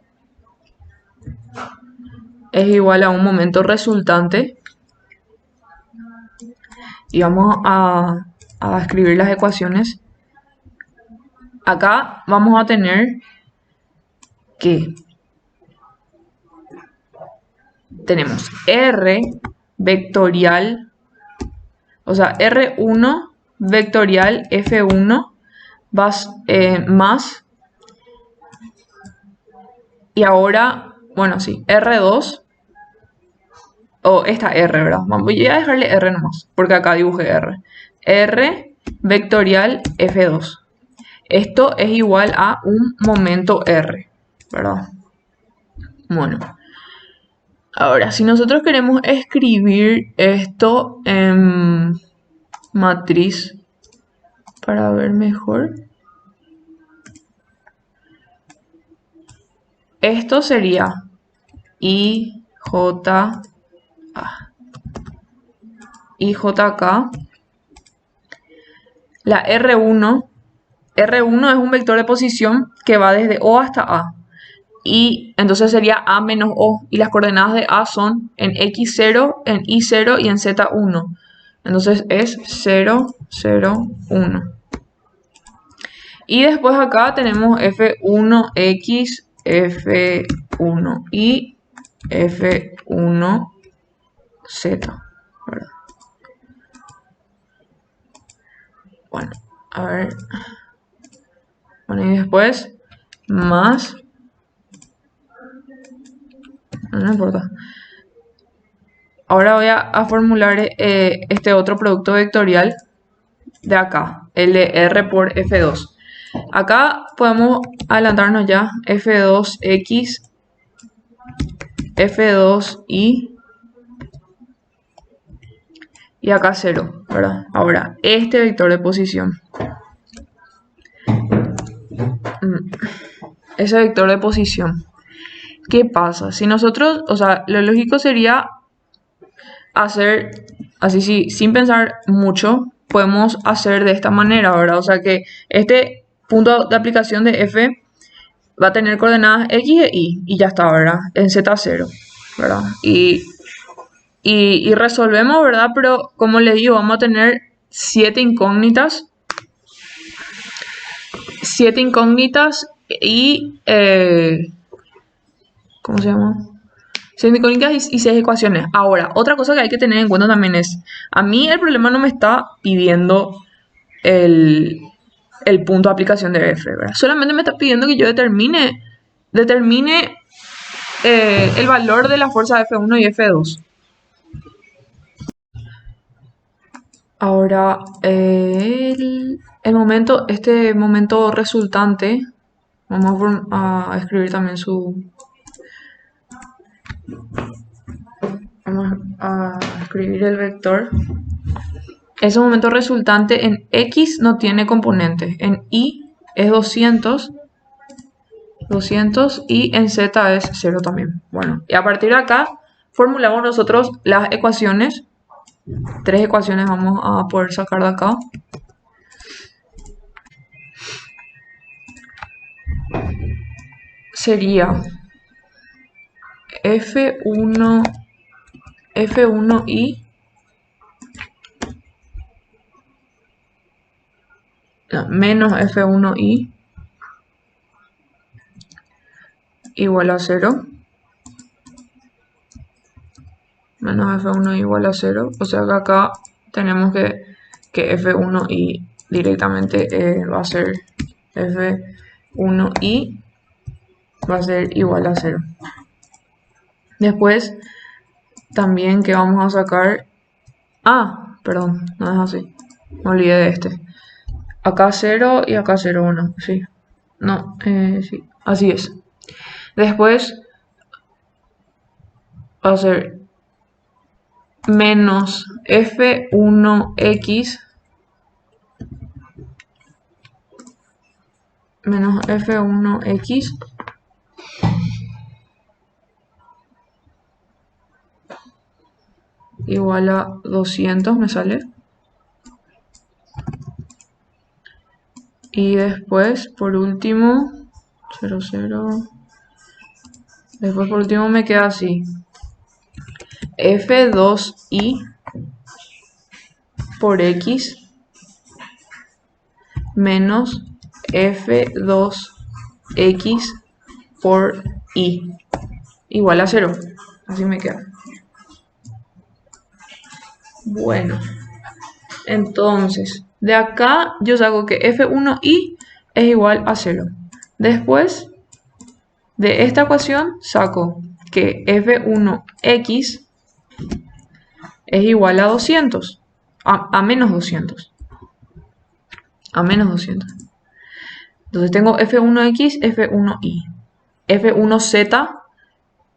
es igual a un momento resultante. Y vamos a escribir las ecuaciones. Acá vamos a tener que tenemos R vectorial, o sea, R1 vectorial F1 más, y ahora, bueno, sí, R2, o esta R, ¿verdad? Voy a dejarle R nomás, porque acá dibujé R. R vectorial F2. Esto es igual a un momento R, ¿verdad? Bueno, ahora, si nosotros queremos escribir esto en matriz para ver mejor, esto sería IJK. La R1 es un vector de posición que va desde O hasta A. Y entonces sería A menos O. Y las coordenadas de A son en X0, en Y0 y en Z1. Entonces es 0, 0, 1. Y después acá tenemos F1X, F1Y, F1Z. ¿Verdad? Bueno, a ver. Bueno, y después más. No importa. Ahora voy a formular este otro producto vectorial de acá, el de R por F2. Acá podemos adelantarnos ya, F2X, F2Y y acá 0, ¿verdad? Ahora, este vector de posición. Ese vector de posición. ¿Qué pasa? Si nosotros, o sea, lo lógico sería hacer así, sin pensar mucho, podemos hacer de esta manera, ¿verdad? O sea que este punto de aplicación de F va a tener coordenadas X e Y y ya está, ¿verdad? En Z0, ¿verdad? Y resolvemos, ¿verdad? Pero como les digo, vamos a tener 7 incógnitas. 7 incógnitas y... ¿cómo se llama? 6 incógnitas y 6 ecuaciones. Ahora, otra cosa que hay que tener en cuenta también es, a mí el problema no me está pidiendo el punto de aplicación de F, ¿verdad? Solamente me está pidiendo que yo determine el valor de la fuerza F1 y F2. Ahora, este momento resultante, vamos a escribir también vamos a escribir el vector. Ese momento resultante en X no tiene componentes, en Y es 200 y en Z es 0 también. Bueno, y a partir de acá formulamos nosotros las ecuaciones. 3 ecuaciones vamos a poder sacar de acá. Sería F1Y menos F1Y igual a 0. Menos F1 igual a 0. O sea que acá tenemos que F1Y directamente va a ser F1Y va a ser igual a 0. Después también que vamos a sacar... perdón, no es así. Me olvidé de este. Acá 0 y acá 0, 1. Sí. No, sí. Así es. Después va a ser menos F1X menos F1X igual a 200 me sale. Y después, por último, 0, 0. Después, por último, me queda así. F2Y por X menos F2X por Y igual a 0. Así me queda. Bueno, entonces, de acá yo saco que f1i es igual a 0. Después de esta ecuación saco que f1x es igual a 200, a menos 200. A menos 200. Entonces tengo f1x, f1y. f1z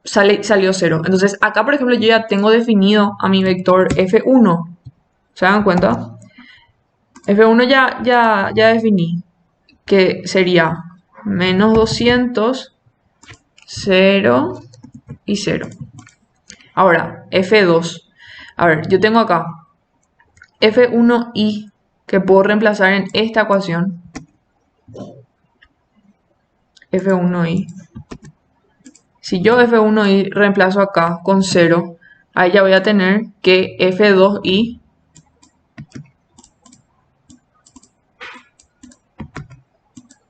salió 0. Entonces acá, por ejemplo, yo ya tengo definido a mi vector f1. ¿Se dan cuenta? f1 ya definí que sería menos 200, 0 y 0. Ahora, f2. A ver, yo tengo acá f1y que puedo reemplazar en esta ecuación. f1y. Si yo f1y reemplazo acá con 0, ahí ya voy a tener que f2y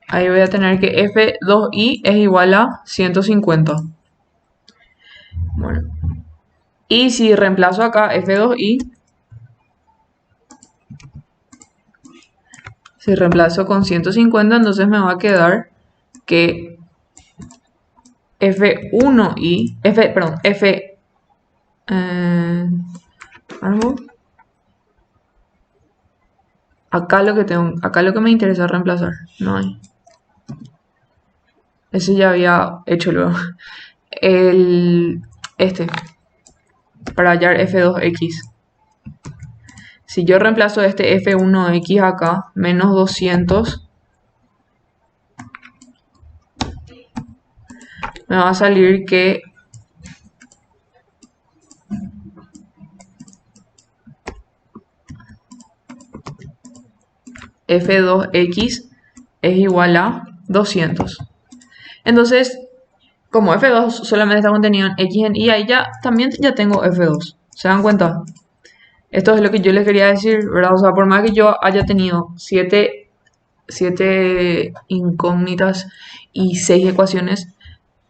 ahí voy a tener que f2y es igual a 150. Bueno. Y si reemplazo acá f2y, si reemplazo con 150, entonces me va a quedar que f1y, algo. Acá lo que me interesa reemplazar, no hay. Ese ya había hecho luego. Para hallar f2x. Si yo reemplazo este f1x acá, menos 200, me va a salir que f2x es igual a 200. Entonces, como f2 solamente está contenido en x en y, ahí también ya tengo f2. ¿Se dan cuenta? Esto es lo que yo les quería decir, ¿verdad? O sea, por más que yo haya tenido 7 incógnitas y 6 ecuaciones,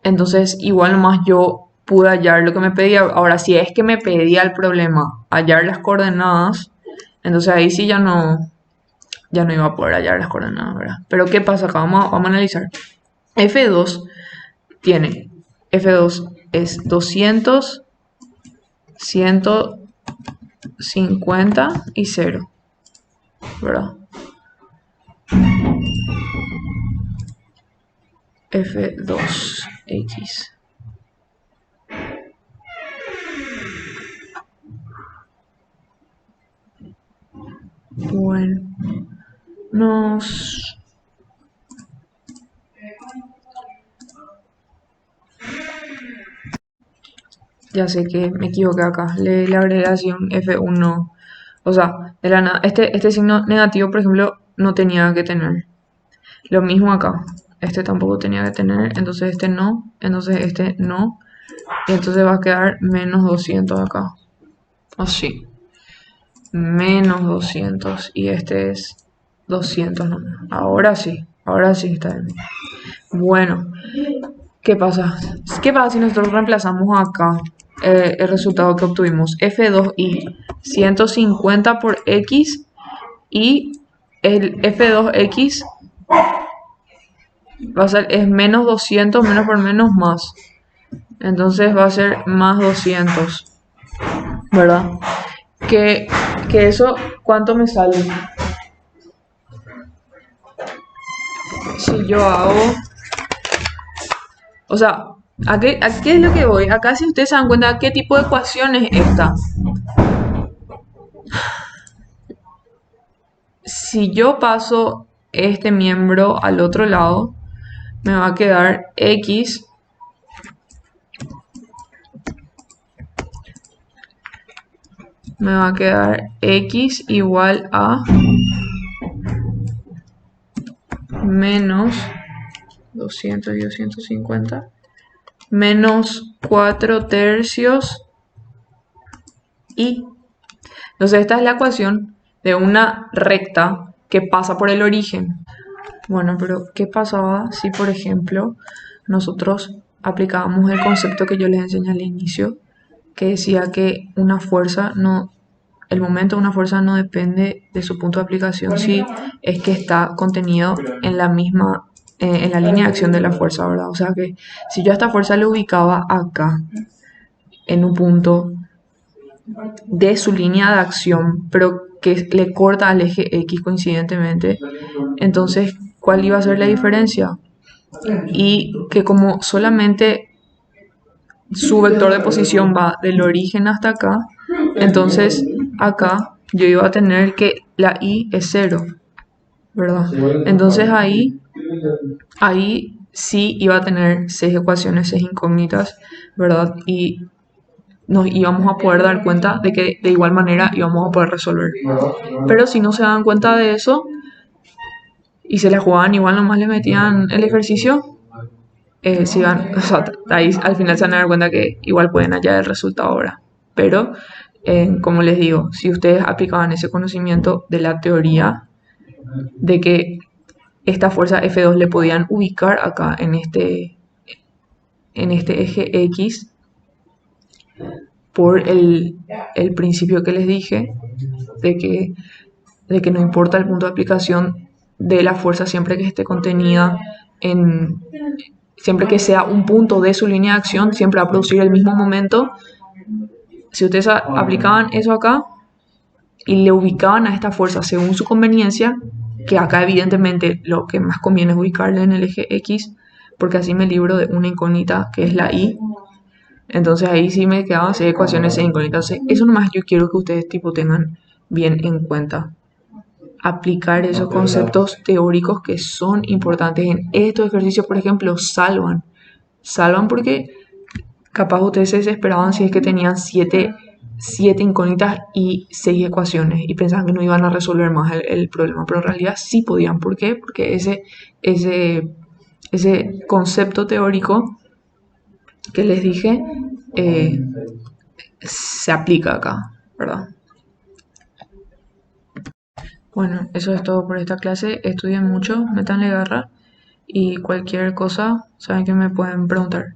entonces igual nomás yo pude hallar lo que me pedía. Ahora, si es que me pedía el problema hallar las coordenadas, entonces ahí sí ya no iba a poder hallar las coordenadas, ¿verdad? Pero ¿qué pasa acá? Vamos a analizar. F2 es 200, 150 y 0, ¿verdad? f2x. Bueno, ya sé que me equivoqué acá. La abreviación F1. O sea, de la nada. Este signo negativo, por ejemplo, no tenía que tener. Lo mismo acá. Este tampoco tenía que tener. Entonces este no. Entonces este no. Y entonces va a quedar menos 200 acá. Así. Menos 200. Y este es 200 nomás. Ahora sí. Ahora sí está bien. Bueno. ¿Qué pasa? ¿Qué pasa si nosotros reemplazamos acá el resultado que obtuvimos? F2y 150 por x y el F2x va a ser, es menos 200, menos por menos más. Entonces va a ser más 200, ¿verdad? Que eso, ¿cuánto me sale? Si yo hago... O sea, ¿a qué es lo que voy? Acá si ustedes se dan cuenta, ¿qué tipo de ecuación es esta? Si yo paso este miembro al otro lado, me va a quedar x igual a menos 200 y 250 menos 4 tercios y. Entonces esta es la ecuación de una recta que pasa por el origen. Bueno, pero ¿qué pasaba si, por ejemplo, nosotros aplicábamos el concepto que yo les enseñé al inicio, que decía que una fuerza no, el momento de una fuerza no depende de su punto de aplicación, si es que está contenido en la misma, en la línea de acción de la fuerza, ¿verdad? O sea que si yo a esta fuerza le ubicaba acá, en un punto de su línea de acción, pero que le corta al eje X coincidentemente, entonces, ¿cuál iba a ser la diferencia? Y que como solamente su vector de posición va del origen hasta acá, entonces acá yo iba a tener que la y es cero, ¿verdad? Entonces ahí sí iba a tener 6 ecuaciones, 6 incógnitas, ¿verdad? Y nos íbamos a poder dar cuenta de que de igual manera íbamos a poder resolver. Pero si no se dan cuenta de eso y se la jugaban igual, nomás le metían el ejercicio, si van, o sea, ahí al final se van a dar cuenta que igual pueden hallar el resultado ahora. Pero, como les digo, si ustedes aplicaban ese conocimiento de la teoría, de que esta fuerza F2 le podían ubicar acá en este eje X, por el principio que les dije, de que, de que no importa el punto de aplicación de la fuerza siempre que esté contenida en, siempre que sea un punto de su línea de acción, siempre va a producir el mismo momento. Si ustedes aplicaban eso acá y le ubicaban a esta fuerza según su conveniencia, que acá evidentemente lo que más conviene es ubicarle en el eje X, porque así me libro de una incógnita que es la Y. Entonces ahí sí me quedaban 6 ecuaciones, 6 incógnitas. Entonces, eso nomás yo quiero que ustedes tipo tengan bien en cuenta. Aplicar esos conceptos teóricos que son importantes en estos ejercicios, por ejemplo, salvan porque capaz ustedes se desesperaban si es que tenían 7 incógnitas y 6 ecuaciones y pensaban que no iban a resolver más el problema, pero en realidad sí podían. ¿Por qué? Porque ese concepto teórico que les dije eh, se aplica acá, ¿verdad? Bueno, eso es todo por esta clase. Estudien mucho, métanle garra y cualquier cosa, saben que me pueden preguntar.